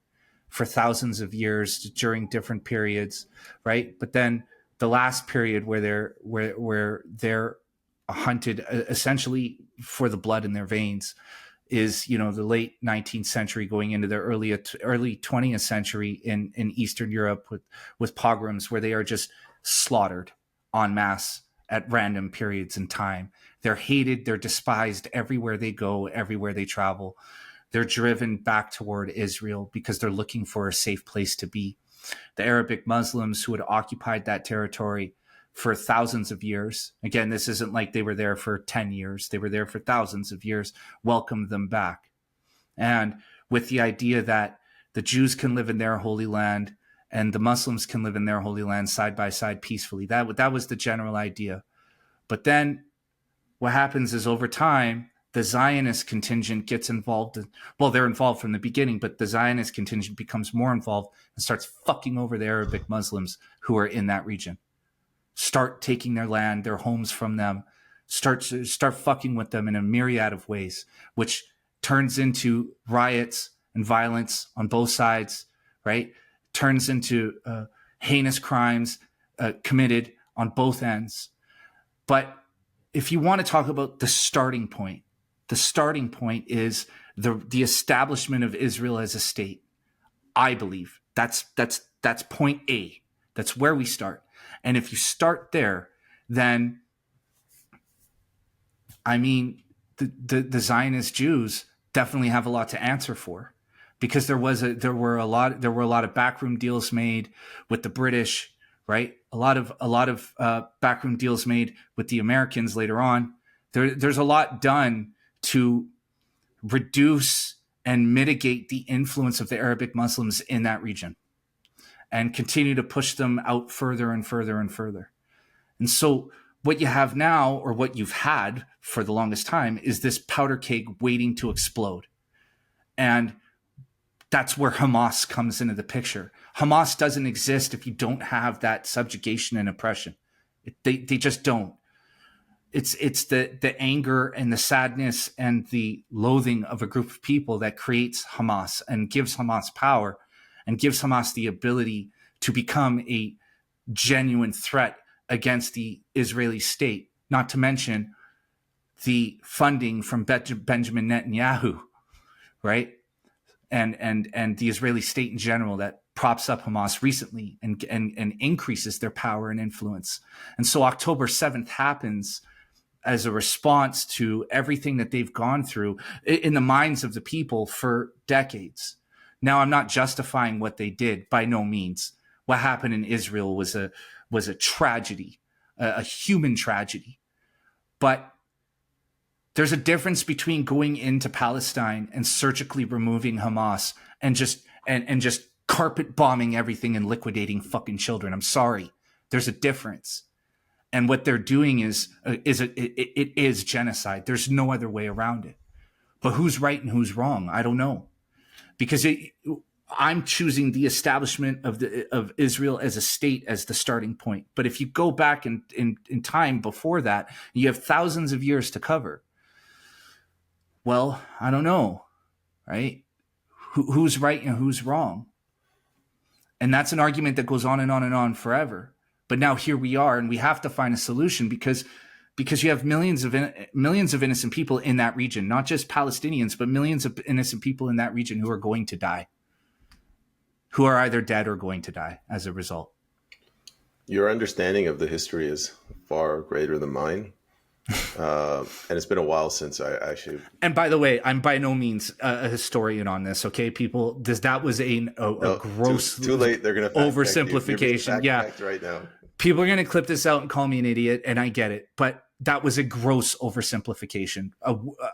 for thousands of years during different periods, right? But then the last period where they're hunted essentially for the blood in their veins is, the late 19th century going into the early 20th century in Eastern Europe with pogroms, where they are just slaughtered en masse at random periods in time. They're hated, they're despised everywhere they go, everywhere they travel. They're driven back toward Israel because they're looking for a safe place to be. The Arabic Muslims who had occupied that territory for thousands of years, again, this isn't like they were there for 10 years, they were there for thousands of years, welcomed them back. And with the idea that the Jews can live in their holy land and the Muslims can live in their holy land side by side peacefully. That was the general idea. But then what happens is, over time, the Zionist contingent gets involved. They're involved from the beginning, but the Zionist contingent becomes more involved and starts fucking over the Arabic Muslims who are in that region. Start taking their land, their homes from them, start fucking with them in a myriad of ways, which turns into riots and violence on both sides, right? Turns into heinous crimes committed on both ends. But if you want to talk about the starting point is the establishment of Israel as a state. I believe that's point A. That's where we start. And if you start there, then I mean, the Zionist Jews definitely have a lot to answer for, because there were a lot of backroom deals made with the British, right? A lot of backroom deals made with the Americans later on. There's a lot done to reduce and mitigate the influence of the Arabic Muslims in that region and continue to push them out further and further and further. And so what you have now, or what you've had for the longest time, is this powder keg waiting to explode. And that's where Hamas comes into the picture. Hamas doesn't exist if you don't have that subjugation and oppression. They just don't. It's the anger and the sadness and the loathing of a group of people that creates Hamas and gives Hamas power and gives Hamas the ability to become a genuine threat against the Israeli state, not to mention the funding from Benjamin Netanyahu, right? And the Israeli state in general that props up Hamas recently and increases their power and influence. And so October 7th happens, as a response to everything that they've gone through in the minds of the people for decades. Now, I'm not justifying what they did, by no means. What happened in Israel was a tragedy, a human tragedy. But there's a difference between going into Palestine and surgically removing Hamas and just carpet bombing everything and liquidating fucking children. I'm sorry. There's a difference. And what they're doing is genocide. There's no other way around it. But who's right and who's wrong? I don't know. Because I'm choosing the establishment of Israel as a state as the starting point. But if you go back in time before that, you have thousands of years to cover. Well, I don't know, right? Who's right and who's wrong? And that's an argument that goes on and on and on forever. But now here we are, and we have to find a solution because you have millions of innocent people in that region, not just Palestinians, but millions of innocent people in that region who are going to die, who are either dead or going to die as a result. Your understanding of the history is far greater than mine. And it's been a while since I actually. And by the way, I'm by no means a historian on this. Okay, people, that was a gross, too late. They're going to oversimplification. Yeah, right now. People are going to clip this out and call me an idiot, and I get it, but that was a gross oversimplification.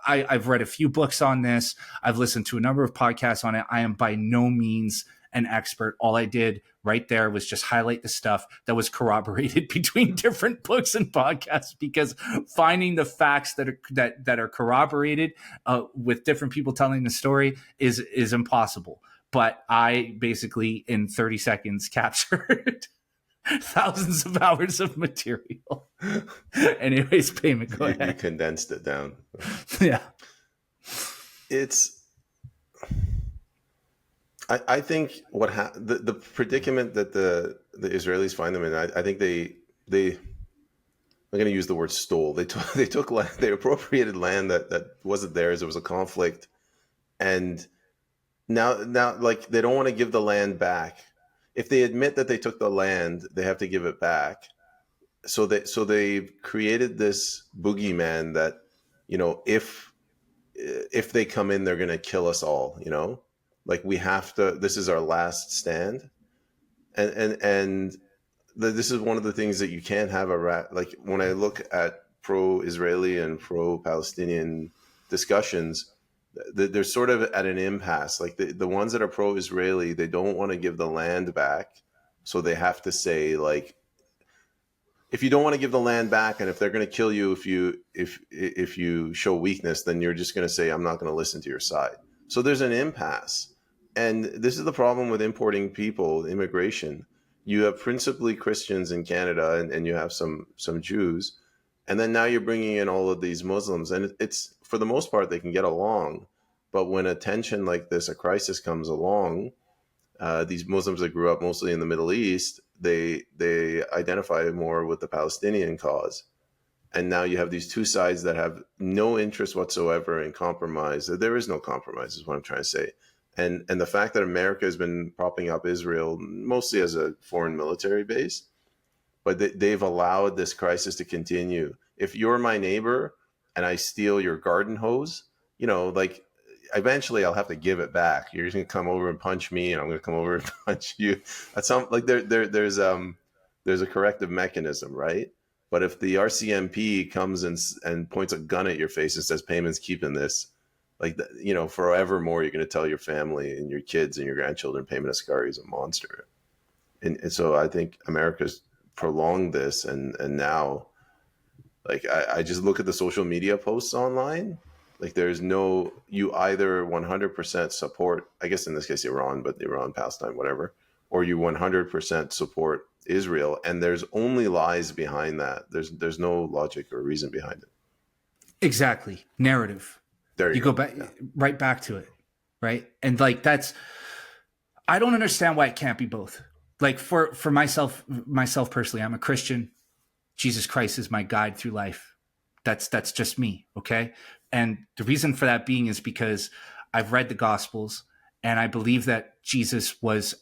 I've read a few books on this. I've listened to a number of podcasts on it. I am by no means an expert. All I did right there was just highlight the stuff that was corroborated between different books and podcasts, because finding the facts that are corroborated with different people telling the story is impossible. But I basically in 30 seconds captured thousands of hours of material. Anyways, Peyman, go ahead. You condensed it down. Yeah. I think the predicament that the Israelis find them in, I think they I'm going to use the word stole. They took land, they appropriated land that wasn't theirs. There was a conflict, and now like they don't want to give the land back. If they admit that they took the land, they have to give it back. So they've created this boogeyman that, you know, if they come in, they're going to kill us all, you know, like we have to, this is our last stand. And this is one of the things that you can't have like when I look at pro-Israeli and pro-Palestinian discussions, they're sort of at an impasse. Like the ones that are pro-Israeli, they don't want to give the land back. So they have to say, like, if you don't want to give the land back, and if they're going to kill you if you show weakness, then you're just going to say, I'm not going to listen to your side. So there's an impasse. And this is the problem with importing people, immigration. You have principally Christians in Canada, and you have some Jews. And then now you're bringing in all of these Muslims. And it's, for the most part, they can get along. But when a tension like this, a crisis comes along, these Muslims that grew up mostly in the Middle East, they identify more with the Palestinian cause. And now you have these two sides that have no interest whatsoever in compromise. There is no compromise, is what I'm trying to say. And the fact that America has been propping up Israel mostly as a foreign military base, but they've allowed this crisis to continue. If you're my neighbor and I steal your garden hose, you know, like eventually I'll have to give it back. You're just gonna come over and punch me, and I'm gonna come over and punch you. That's like there's a corrective mechanism, right? But if the RCMP comes and points a gun at your face and says, Peyman's keeping this, like, you know, forevermore, you're going to tell your family and your kids and your grandchildren, Peyman Askari is a monster. And so I think America's prolonged this. And now, like, I just look at the social media posts online. Like, there's no, you either 100% support, I guess in this case, Iran, but Iran, Palestine, whatever, or you 100% support Israel. And there's only lies behind that. There's no logic or reason behind it. Exactly. Narrative. There you go back, yeah. Right back to it. Right. And like, I don't understand why it can't be both. Like for myself personally, I'm a Christian. Jesus Christ is my guide through life. That's just me. Okay. And the reason for that being is because I've read the Gospels, and I believe that Jesus was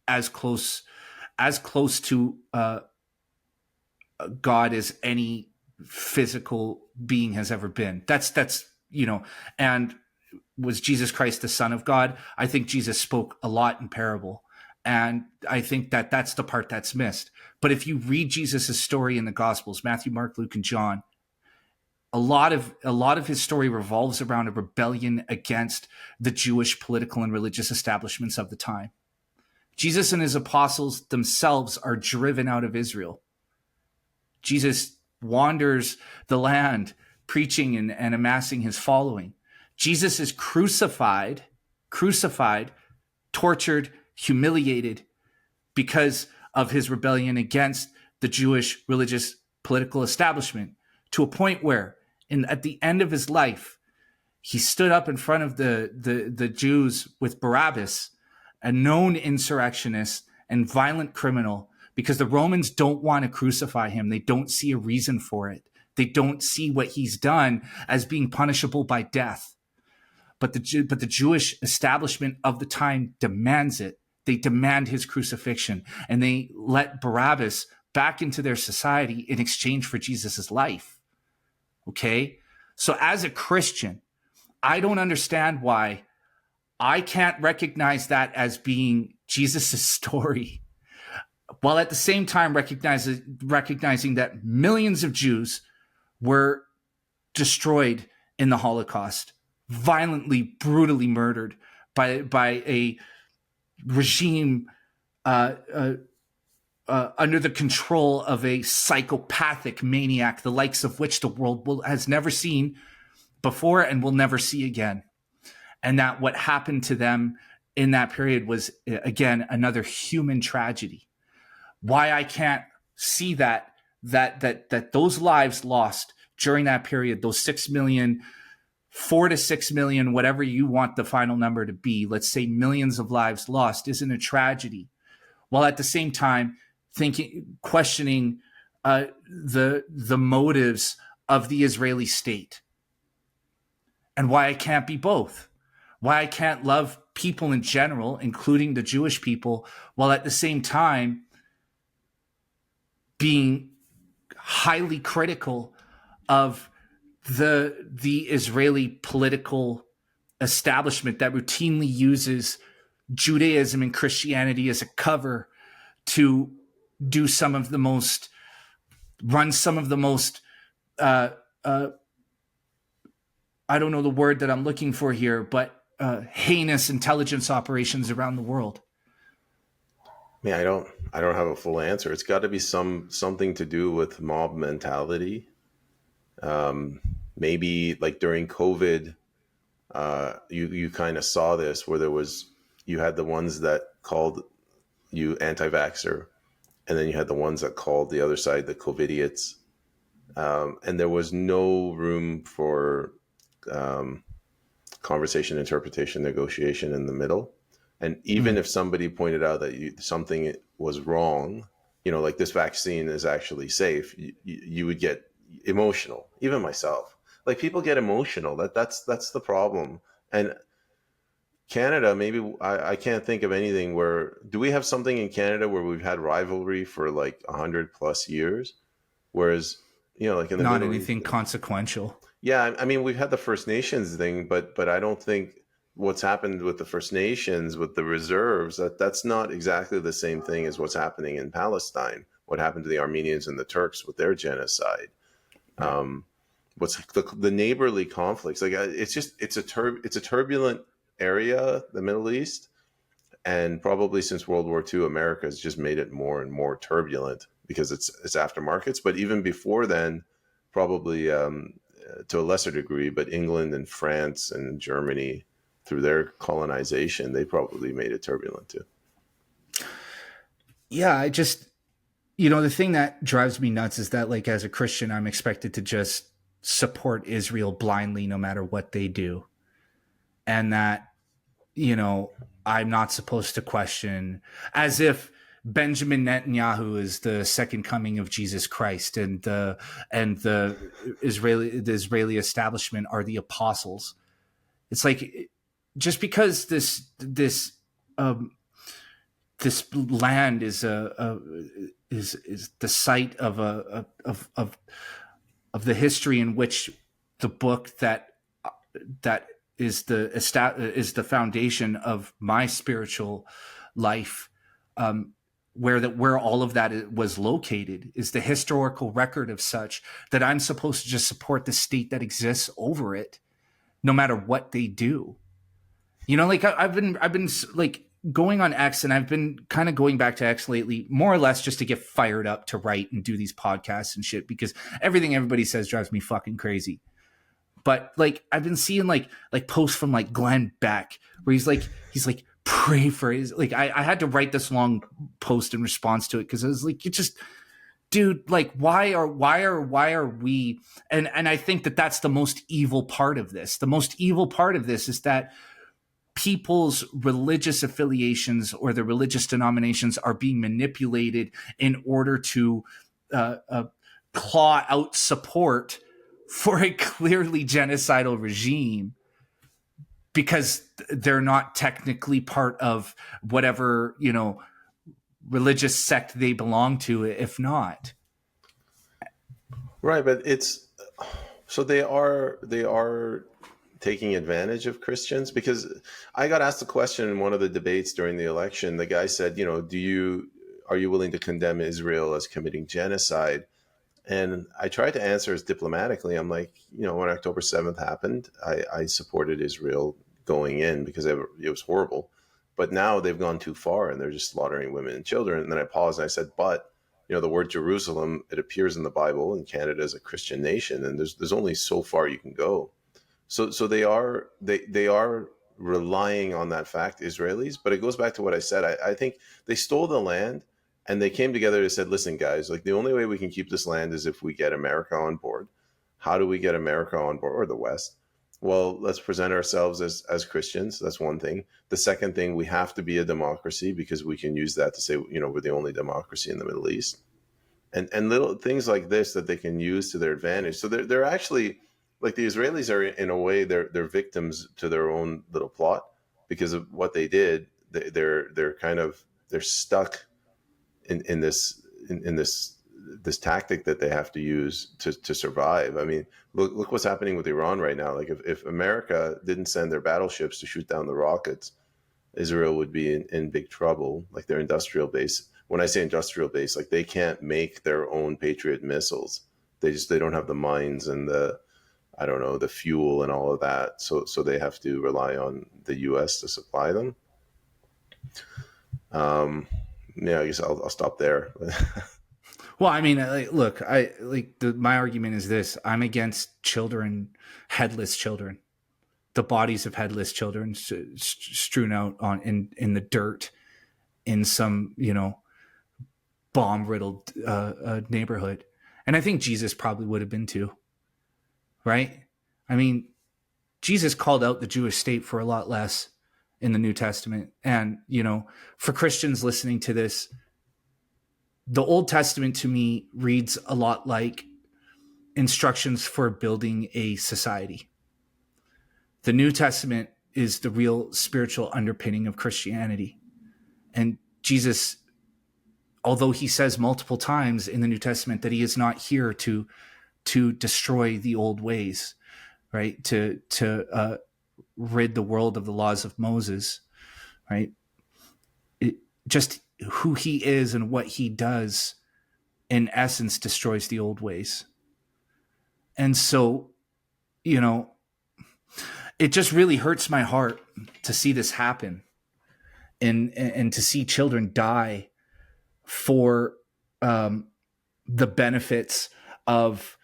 as close to God as any physical being has ever been. That's and was Jesus Christ the Son of God? I think Jesus spoke a lot in parable. And I think that that's the part that's missed. But if you read Jesus' story in the Gospels, Matthew, Mark, Luke, and John, a lot of his story revolves around a rebellion against the Jewish political and religious establishments of the time. Jesus and his apostles themselves are driven out of Israel. Jesus wanders the land preaching and amassing his following. Jesus is crucified, tortured, humiliated because of his rebellion against the Jewish religious political establishment, to a point where at the end of his life, he stood up in front of the Jews with Barabbas, a known insurrectionist and violent criminal, because the Romans don't want to crucify him. They don't see a reason for it. They don't see what he's done as being punishable by death. But the Jewish establishment of the time demands it. They demand his crucifixion, and they let Barabbas back into their society in exchange for Jesus's life. Okay? So as a Christian, I don't understand why I can't recognize that as being Jesus's story, while at the same time recognizing that millions of Jews were destroyed in the Holocaust, violently, brutally murdered by a regime under the control of a psychopathic maniac, the likes of which the world has never seen before and will never see again. And that what happened to them in that period was, again, another human tragedy. Why I can't see that those lives lost during that period, those 6 million, 4 to 6 million, whatever you want the final number to be, let's say millions of lives lost, isn't a tragedy, while at the same time questioning the motives of the Israeli state, and why I can't be both, why I can't love people in general, including the Jewish people, while at the same time being highly critical of the Israeli political establishment that routinely uses Judaism and Christianity as a cover to run some of the most I don't know the word that I'm looking for here, but heinous intelligence operations around the world. I don't have a full answer. It's got to be something to do with mob mentality. Maybe like during COVID, you kind of saw this where you had the ones that called you anti-vaxxer, and then you had the ones that called the other side the COVIDiots. And there was no room for conversation, interpretation, negotiation in the middle. And even if somebody pointed out that something was wrong, like this vaccine is actually safe, you would get emotional. Even myself, like people get emotional. That's the problem. And Canada, maybe I can't think of anything do we have something in Canada where we've had rivalry for like 100+ years? Whereas, like in the not anything consequential. Yeah, I mean, we've had the First Nations thing, but I don't think what's happened with the First Nations, with the reserves, that's not exactly the same thing as what's happening in Palestine. What happened to the Armenians and the Turks with their genocide? What's the neighborly conflicts? Like it's a turbulent area, the Middle East, and probably since World War II, America has just made it more and more turbulent because it's aftermarkets. But even before then, probably to a lesser degree, but England and France and Germany, through their colonization, they probably made it turbulent too. Yeah, I just, the thing that drives me nuts is that, like, as a Christian, I'm expected to just support Israel blindly no matter what they do. And that, I'm not supposed to question, as if Benjamin Netanyahu is the second coming of Jesus Christ and the Israeli establishment are the apostles. It's like, just because this land is the site of of the history in which the book that is the foundation of my spiritual life, where all of that was located, is the historical record of such that I'm supposed to just support the state that exists over it, no matter what they do. You know, like I've been like going on X, and I've been kind of going back to X lately, more or less just to get fired up to write and do these podcasts and shit, because everything everybody says drives me fucking crazy. But like I've been seeing like posts from like Glenn Beck where he's like pray for his, like I had to write this long post in response to it, because I was like, you just, dude, like why are we, and I think that that's the most evil part of this. The most evil part of this is that people's religious affiliations or their religious denominations are being manipulated in order to claw out support for a clearly genocidal regime, because they're not technically part of whatever, you know, religious sect they belong to, if not. Right, but it's, so they are taking advantage of Christians, because I got asked a question in one of the debates during the election. The guy said, you know, are you willing to condemn Israel as committing genocide? And I tried to answer as diplomatically. I'm like, you know, when October 7th happened, I supported Israel going in because it was horrible. But now they've gone too far and they're just slaughtering women and children. And then I paused and I said, but, you know, the word Jerusalem, it appears in the Bible, and Canada is a Christian nation, and there's only so far you can go. So they are relying on that fact, Israelis. But it goes back to what I said. I think they stole the land. And they came together and said, listen, guys, like the only way we can keep this land is if we get America on board. How do we get America on board, or the West? Well, let's present ourselves as Christians. That's one thing. The second thing, we have to be a democracy, because we can use that to say, you know, we're the only democracy in the Middle East. And little things like this that they can use to their advantage. So they're actually, like, the Israelis are, in a way, they're victims to their own little plot because of what they did. They're stuck in this tactic that they have to use to survive. I mean, look what's happening with Iran right now. Like if America didn't send their battleships to shoot down the rockets, Israel would be in big trouble. Like their industrial base. When I say industrial base, like they can't make their own Patriot missiles. They don't have the mines and the fuel and all of that. So they have to rely on the U.S. to supply them. Yeah, I guess I'll stop there. Well, I mean, look, my argument is this: I'm against children, headless children, the bodies of headless children strewn out in the dirt in some, you know, bomb-riddled neighborhood. And I think Jesus probably would have been too, right? I mean, Jesus called out the Jewish state for a lot less in the New Testament. And, you know, for Christians listening to this, the Old Testament to me reads a lot like instructions for building a society. The New Testament is the real spiritual underpinning of Christianity. And Jesus, although he says multiple times in the New Testament that he is not here to destroy the old ways, right? To rid the world of the laws of Moses, right? Just who he is and what he does, in essence, destroys the old ways. And so, you know, it just really hurts my heart to see this happen, and to see children die for the benefits of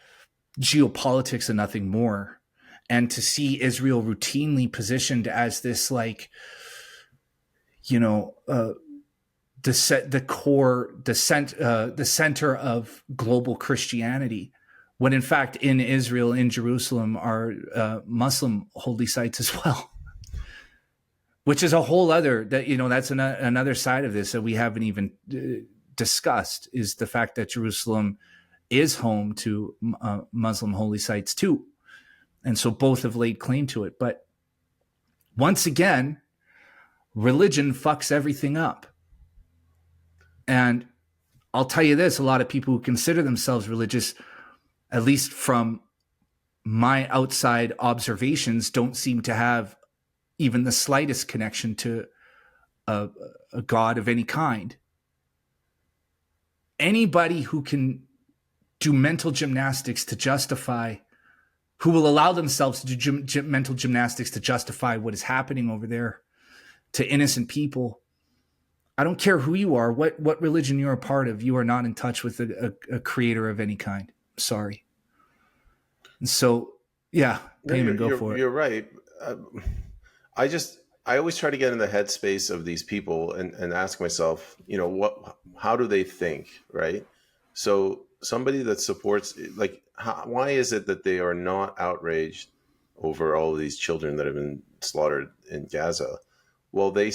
geopolitics and nothing more. And to see Israel routinely positioned as this, like, you know, the center of global Christianity, when in fact in Israel, in Jerusalem, are Muslim holy sites as well, which is a whole other, that, you know, that's another side of this that we haven't even discussed, is the fact that Jerusalem is home to Muslim holy sites too. And so both have laid claim to it. But once again, religion fucks everything up. And I'll tell you this, a lot of people who consider themselves religious at least from my outside observations, don't seem to have even the slightest connection to a God of any kind. Anybody who can do mental gymnastics to justify, who will allow themselves to do mental gymnastics to justify what is happening over there to innocent people, I don't care who you are, what religion you're a part of, you are not in touch with a creator of any kind. Sorry. And so, yeah, Peyman, go for it. You're right. I always try to get in the headspace of these people and ask myself, how do they think, right? So somebody that supports, like, why is it that they are not outraged over all of these children that have been slaughtered in Gaza? Well, they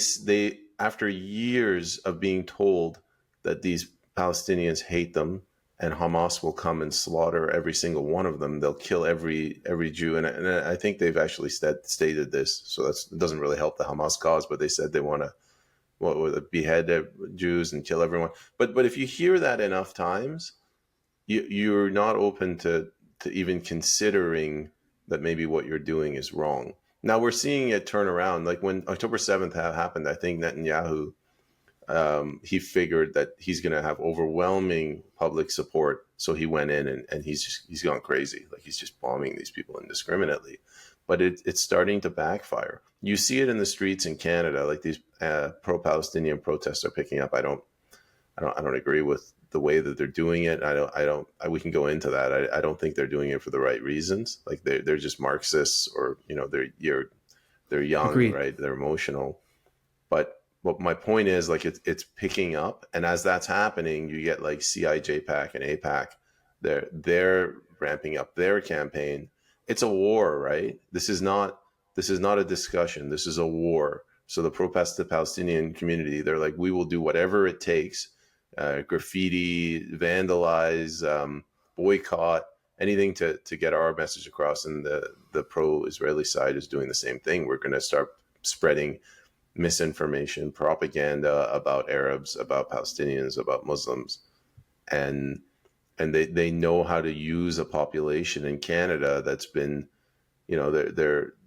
after years of being told that these Palestinians hate them and Hamas will come and slaughter every single one of them, they'll kill every Jew, and I think they've actually stated this, so it doesn't really help the Hamas cause, but they said they want to behead Jews and kill everyone. But if you hear that enough times, you're not open to even considering that maybe what you're doing is wrong. Now we're seeing it turn around. Like when October 7th happened, I think Netanyahu, he figured that he's going to have overwhelming public support. So he went in and he's gone crazy. Like he's just bombing these people indiscriminately. But it's starting to backfire. You see it in the streets in Canada, like these pro-Palestinian protests are picking up. I don't agree with the way that they're doing it. We can go into that. I don't think they're doing it for the right reasons. Like they're just Marxists, or they're young, Agreed. right? They're emotional. But my point is, like, it's picking up, and as that's happening, you get like CIJPAC and APAC. They're ramping up their campaign. It's a war, right? This is not a discussion. This is a war. So the pro-Palestinian community, they're like, we will do whatever it takes. Graffiti, vandalize, boycott, anything to get our message across. And the pro-Israeli side is doing the same thing. We're going to start spreading misinformation, propaganda about Arabs, about Palestinians, about Muslims, and they know how to use a population in Canada that's been,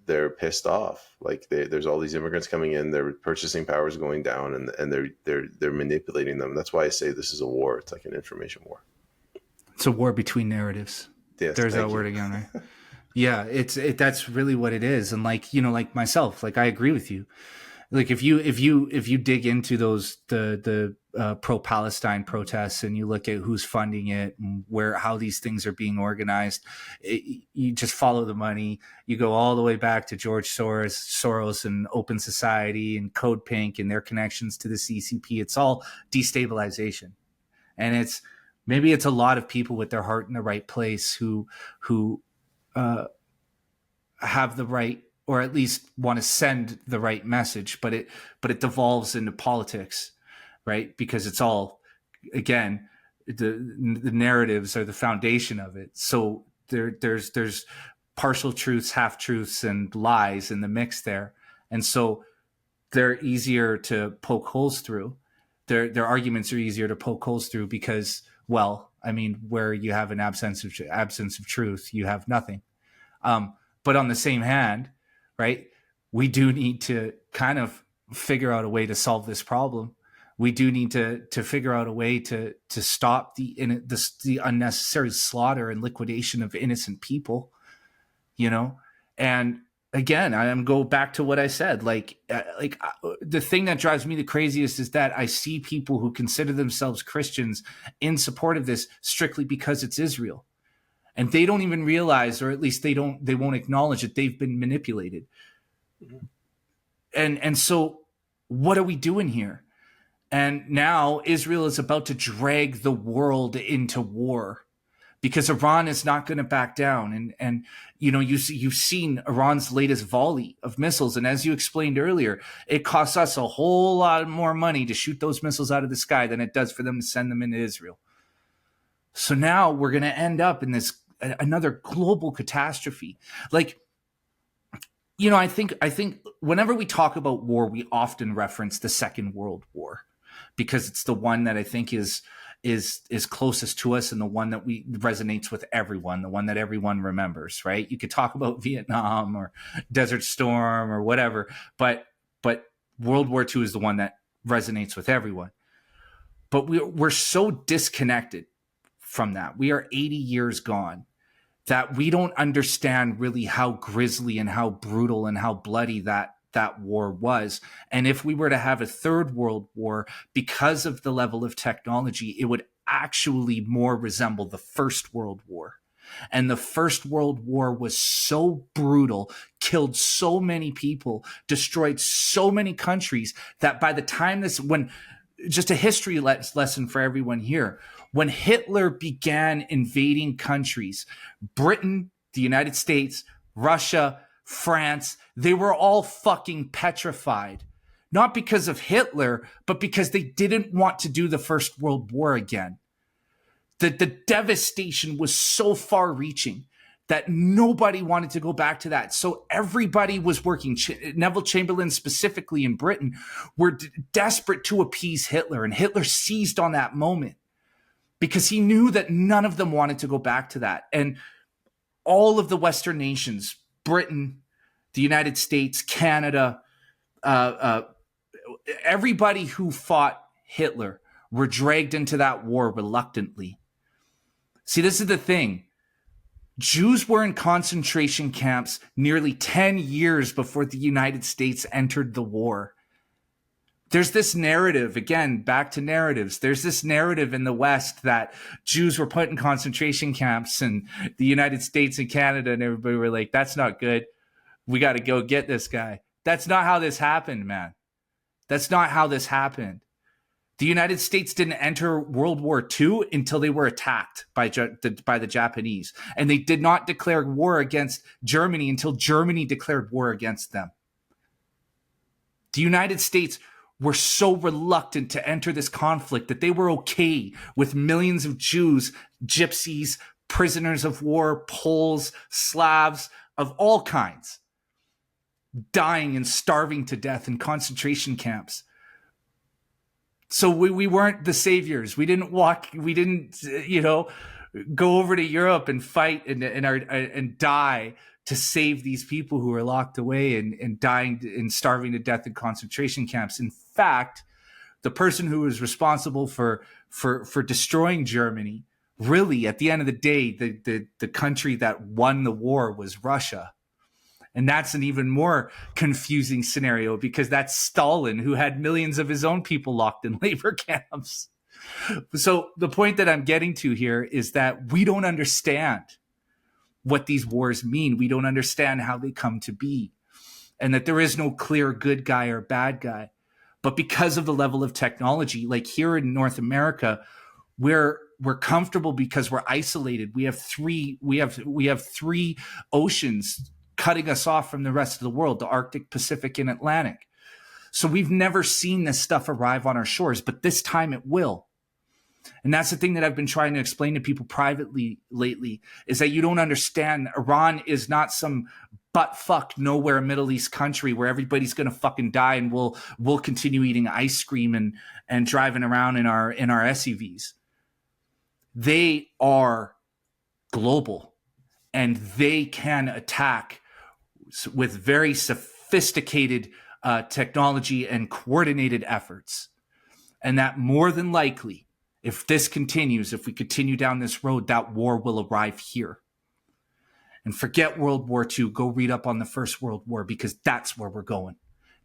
they're pissed off. Like there's all these immigrants coming in, their purchasing power is going down, and they're manipulating them. That's why I say this is a war. It's like an information war. It's a war between narratives. Yes, there's that word again, right? Yeah, that's really what it is. And like myself, like I agree with you. Like if you dig into those the pro-Palestine protests and you look at who's funding it and how these things are being organized, you just follow the money. You go all the way back to George Soros and Open Society and Code Pink and their connections to the CCP. It's all destabilization, and it's a lot of people with their heart in the right place who have the right, or at least want to send the right message, but it devolves into politics, right? Because it's all, again, the narratives are the foundation of it. So there's partial truths, half truths, and lies in the mix there, and so they're easier to poke holes through. Their arguments are easier to poke holes through because, well, I mean, where you have an absence of truth, you have nothing. But on the same hand, right, we do need to kind of figure out a way to solve this problem. We do need to figure out a way to stop the unnecessary slaughter and liquidation of innocent people, And again, I'm go back to what I said. Like the thing that drives me the craziest is that I see people who consider themselves Christians in support of this strictly because it's Israel. And they don't even realize, or at least they won't acknowledge that they've been manipulated. And so what are we doing here? And now Israel is about to drag the world into war because Iran is not going to back down. And you've seen Iran's latest volley of missiles. And as you explained earlier, it costs us a whole lot more money to shoot those missiles out of the sky than it does for them to send them into Israel. So now we're going to end up in another global catastrophe. Like, I think whenever we talk about war, we often reference the Second World War because it's the one that I think is is closest to us and the one that resonates with everyone, the one that everyone remembers, right? You could talk about Vietnam or Desert Storm or whatever, but World War II is the one that resonates with everyone. But we're so disconnected from that. We are 80 years gone that we don't understand really how grisly and how brutal and how bloody that war was. And if we were to have a third world war, because of the level of technology, it would actually more resemble the First World War. And the First World War was so brutal, killed so many people, destroyed so many countries, that by the time just a history lesson for everyone here, when Hitler began invading countries, Britain, the United States, Russia, France, they were all fucking petrified. Not because of Hitler, but because they didn't want to do the First World War again. The devastation was so far reaching that nobody wanted to go back to that. So everybody was working. Neville Chamberlain specifically in Britain were desperate to appease Hitler. And Hitler seized on that moment because he knew that none of them wanted to go back to that. And all of the Western nations, Britain, the United States, Canada, everybody who fought Hitler were dragged into that war reluctantly. See, this is the thing. Jews were in concentration camps nearly 10 years before the United States entered the war. There's this narrative, again, back to narratives. There's this narrative in the West that Jews were put in concentration camps and the United States and Canada and everybody were like, that's not good. We got to go get this guy. That's not how this happened, man. That's not how this happened. The United States didn't enter World War II until they were attacked by the Japanese. And they did not declare war against Germany until Germany declared war against them. The United States were so reluctant to enter this conflict that they were okay with millions of Jews, gypsies, prisoners of war, Poles, Slavs of all kinds, dying and starving to death in concentration camps. So we weren't the saviors. We didn't go over to Europe and fight and die to save these people who were locked away and dying and starving to death in concentration camps. In fact, the person who was responsible for destroying Germany, really, at the end of the day, the country that won the war was Russia. And that's an even more confusing scenario because that's Stalin, who had millions of his own people locked in labor camps. So the point that I'm getting to here is that we don't understand what these wars mean. We don't understand how they come to be, and that there is no clear good guy or bad guy. But because of the level of technology, like here in North America, we're comfortable because we're isolated. We have three oceans cutting us off from the rest of the world, the Arctic, Pacific, and Atlantic. So we've never seen this stuff arrive on our shores, but this time it will. And that's the thing that I've been trying to explain to people privately lately, is that you don't understand. Iran is not some butt-fuck nowhere Middle East country where everybody's going to fucking die and we'll continue eating ice cream and driving around in our SUVs. They are global and they can attack with very sophisticated technology and coordinated efforts. And that more than likely, if this continues, if we continue down this road, that war will arrive here. And forget World War II. Go read up on the First World War because that's where we're going.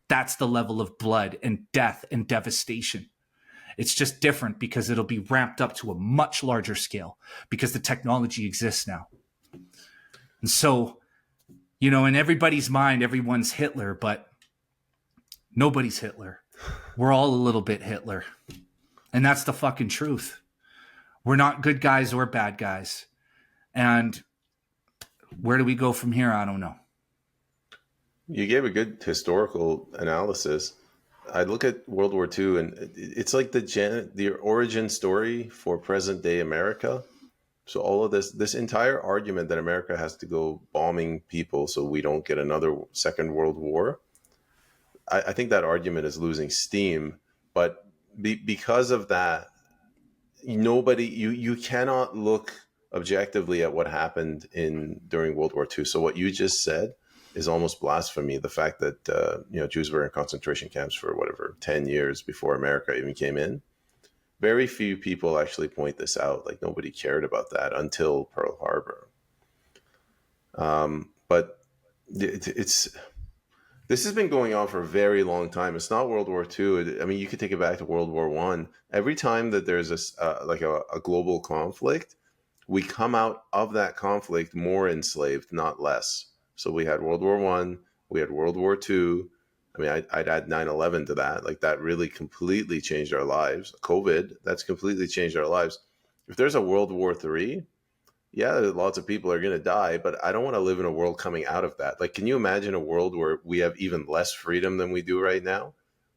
That's the level of blood and death and devastation. It's just different because it'll be ramped up to a much larger scale because the technology exists now. And so, in everybody's mind, everyone's Hitler, but nobody's Hitler. We're all a little bit Hitler. And that's the fucking truth. We're not good guys or bad guys. And where do we go from here? I don't know. You gave a good historical analysis. I look at World War II, and it's like the origin story for present day America. So all of this entire argument that America has to go bombing people so we don't get another second world war, I think that argument is losing steam. But because of that, you cannot look objectively at what happened during World War II. So what you just said is almost blasphemy. The fact that Jews were in concentration camps for whatever 10 years before America even came in. Very few people actually point this out. Like, nobody cared about that until Pearl Harbor. But this has been going on for a very long time. It's not World War II. I mean, you could take it back to World War I. Every time that there's a global conflict, we come out of that conflict more enslaved, not less. So we had World War I, we had World War II. I mean, I'd add 9/11 to that. Like, that really completely changed our lives. COVID, that's completely changed our lives. If there's a World War III, yeah, lots of people are going to die, but I don't want to live in a world coming out of that. Like, can you imagine a world where we have even less freedom than we do right now?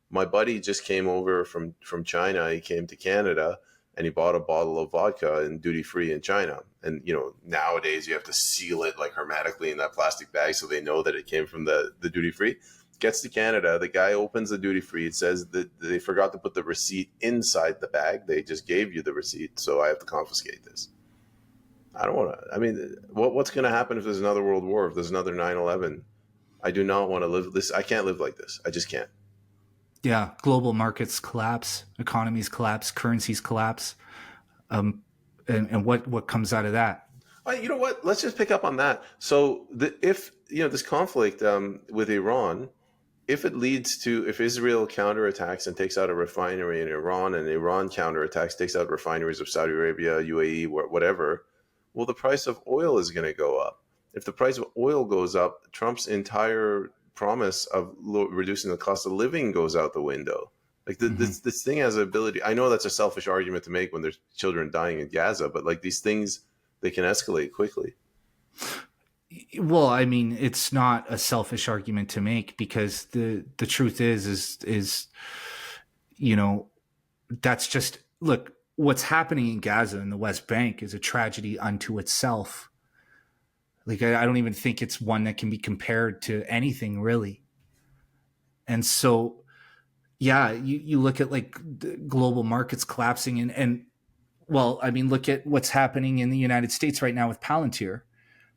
My buddy just came over from China. He came to Canada and he bought a bottle of vodka in duty free in China. And, nowadays you have to seal it like hermetically in that plastic bag so they know that it came from the duty free. Gets to Canada, the guy opens the duty free. It says that they forgot to put the receipt inside the bag. They just gave you the receipt, so I have to confiscate this. I don't want to. I mean, what's going to happen if there's another world war? If there's another 9/11? I do not want to live this. I can't live like this. I just can't. Yeah, global markets collapse, economies collapse, currencies collapse, and what comes out of that? You know what? Let's just pick up on that. So, if this conflict with Iran, if Israel counterattacks and takes out a refinery in Iran, and Iran counterattacks, takes out refineries of Saudi Arabia, UAE, whatever, well, the price of oil is going to go up. If the price of oil goes up, Trump's entire promise of reducing the cost of living goes out the window. Like, this thing has an ability. I know that's a selfish argument to make when there's children dying in Gaza, but like, these things, they can escalate quickly. Well, I mean, it's not a selfish argument to make, because the truth is that's just, look, what's happening in Gaza and the West Bank is a tragedy unto itself. Like, I don't even think it's one that can be compared to anything, really. And so, yeah, you look at like the global markets collapsing, and well, I mean, look at what's happening in the United States right now with Palantir.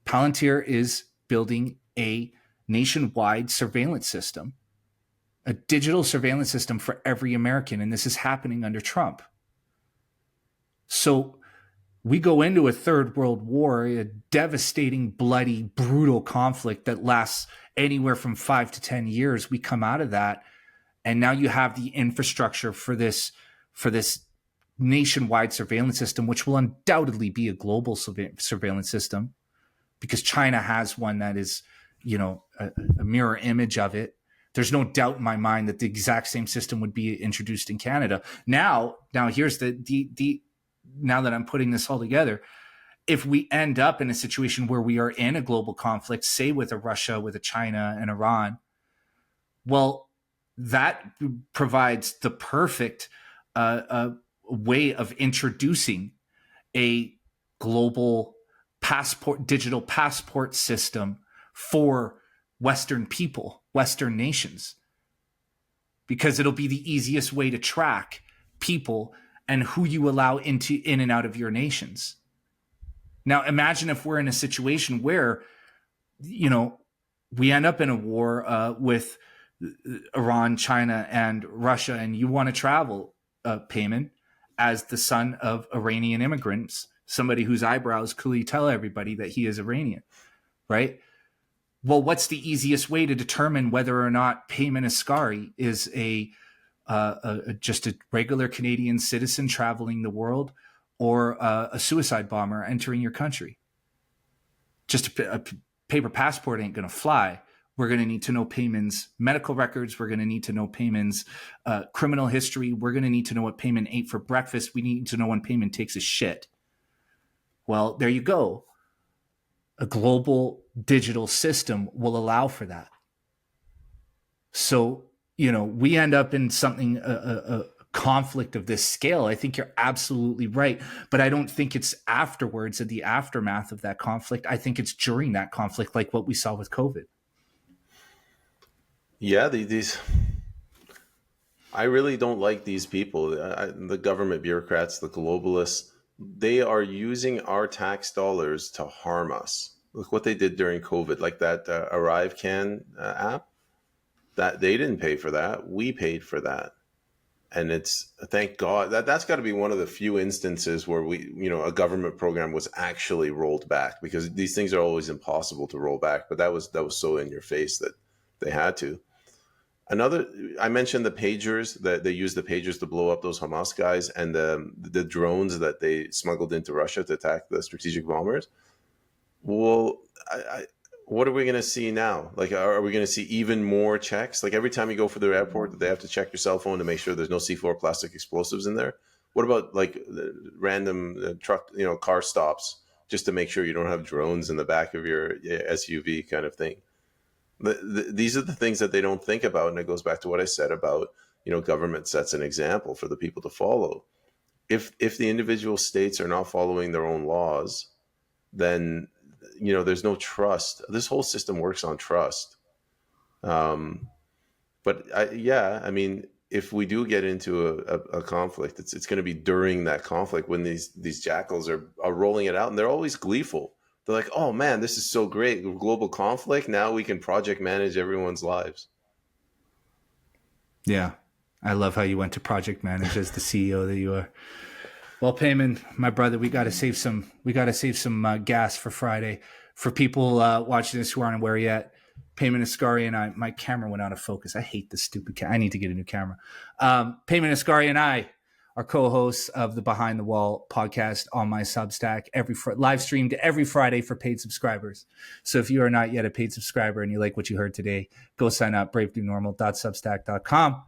Palantir is building a nationwide surveillance system, a digital surveillance system for every American, and this is happening under Trump. So we go into a third world war, a devastating, bloody, brutal conflict that lasts anywhere from 5 to 10 years. We come out of that, and now you have the infrastructure for this nationwide surveillance system, which will undoubtedly be a global surveillance system, because China has one that is, a mirror image of it. There's no doubt in my mind that the exact same system would be introduced in Canada. Now here's the now that I'm putting this all together, if we end up in a situation where we are in a global conflict, say with a Russia, with a China and Iran, well, that provides the perfect way of introducing a global digital passport system for Western people, Western nations, because it'll be the easiest way to track people and who you allow in and out of your nations. Now, imagine if we're in a situation where, we end up in a war with Iran, China, and Russia, and you want to travel, Peyman, as the son of Iranian immigrants, somebody whose eyebrows clearly tell everybody that he is Iranian, right? Well, what's the easiest way to determine whether or not Peyman Askari is just a regular Canadian citizen traveling the world, or a suicide bomber entering your country? Just a paper passport ain't going to fly. We're going to need to know Peyman's medical records. We're going to need to know Peyman's criminal history. We're going to need to know what Peyman ate for breakfast. We need to know when Peyman takes a shit. Well, there you go. A global digital system will allow for that. So, we end up in something, a conflict of this scale. I think you're absolutely right, but I don't think it's afterwards, at the aftermath of that conflict. I think it's during that conflict, like what we saw with COVID. Yeah, I really don't like these people, the government bureaucrats, the globalists. They are using our tax dollars to harm us. Look what they did during COVID, like that ArriveCan app. That they didn't pay for that, we paid for that, and it's thank God that's got to be one of the few instances where a government program was actually rolled back, because these things are always impossible to roll back. But that was so in your face that they had to. Another, I mentioned the pagers, that they used the pagers to blow up those Hamas guys, and the drones that they smuggled into Russia to attack the strategic bombers. Well, what are we going to see now? Like, are we going to see even more checks? Like every time you go for the airport, they have to check your cell phone to make sure there's no C4 plastic explosives in there. What about like the random truck, car stops just to make sure you don't have drones in the back of your SUV kind of thing? These are the things that they don't think about, and it goes back to what I said about government sets an example for the people to follow. If the individual states are not following their own laws, then there's no trust. This whole system works on trust. But I mean, if we do get into a conflict, it's going to be during that conflict when these jackals are rolling it out, and they're always gleeful. They're like, oh man, this is so great. Global conflict. Now we can project manage everyone's lives. Yeah. I love how you went to project manage as the CEO that you are. Well, Peyman, my brother, we got to save some gas for Friday. For people watching this who aren't aware yet, Peyman Askari and my camera went out of focus. I hate this stupid camera. I need to get a new camera. Peyman Askari and I are co-hosts of the Behind the Wall podcast on my Substack, live streamed every Friday for paid subscribers. So if you are not yet a paid subscriber and you like what you heard today, go sign up, bravenewnormal.substack.com.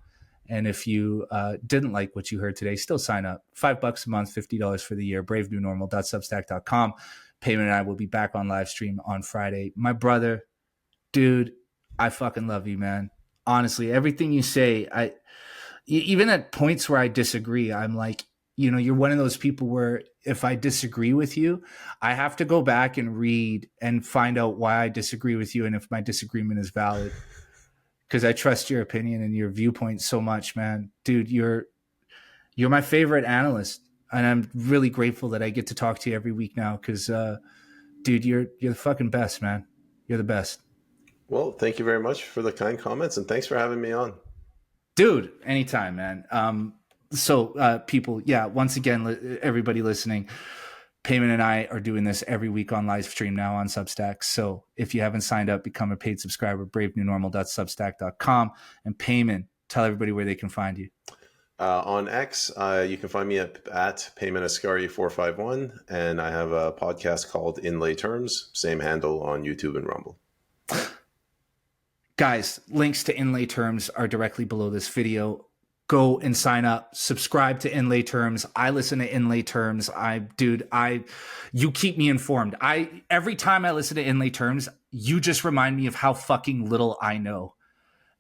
And if you didn't like what you heard today, still sign up. $5 a month, $50 for the year, bravenewnormal.substack.com. Peyman and I will be back on live stream on Friday. My brother, dude, I fucking love you, man. Honestly, everything you say, even at points where I disagree, I'm like, you're one of those people where if I disagree with you, I have to go back and read and find out why I disagree with you and if my disagreement is valid. Because I trust your opinion and your viewpoint so much, man. Dude, you're my favorite analyst. And I'm really grateful that I get to talk to you every week now because, dude, you're the fucking best, man. You're the best. Well, thank you very much for the kind comments, and thanks for having me on. Dude, anytime, man. So people, once again, everybody listening, Peyman and I are doing this every week on live stream now on Substack. So if you haven't signed up, become a paid subscriber, bravenewnormal.substack.com. And Peyman, tell everybody where they can find you. On X, you can find me at Peyman Askari 451, and I have a podcast called In Lay Terms, same handle on YouTube and Rumble. Guys, links to Inlay Terms are directly below this video. Go and sign up. Subscribe to Inlay Terms. I listen to Inlay Terms. You keep me informed. Every time I listen to Inlay Terms, you just remind me of how fucking little I know.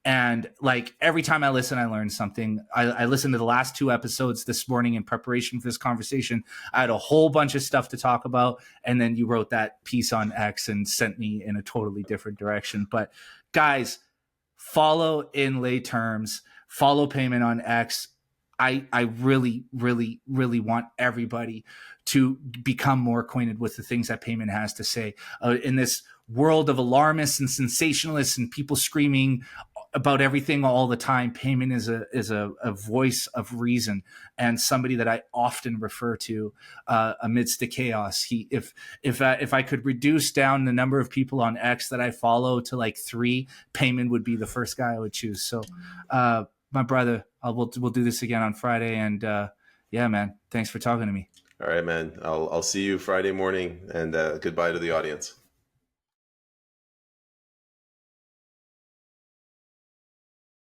And like every time I listen, I learn something. I listened to the last 2 episodes this morning in preparation for this conversation. I had a whole bunch of stuff to talk about. And then you wrote that piece on X and sent me in a totally different direction. But guys, follow Inlay Terms. Follow Peyman on X. I really, really, really want everybody to become more acquainted with the things that Peyman has to say. In this world of alarmists and sensationalists and people screaming about everything all the time, Peyman is a voice of reason and somebody that I often refer to amidst the chaos. If I could reduce down the number of people on X that I follow to like 3, Peyman would be the first guy I would choose. So, my brother, we'll do this again on Friday, and yeah, man, thanks for talking to me. All right, man. I'll see you Friday morning, and goodbye to the audience.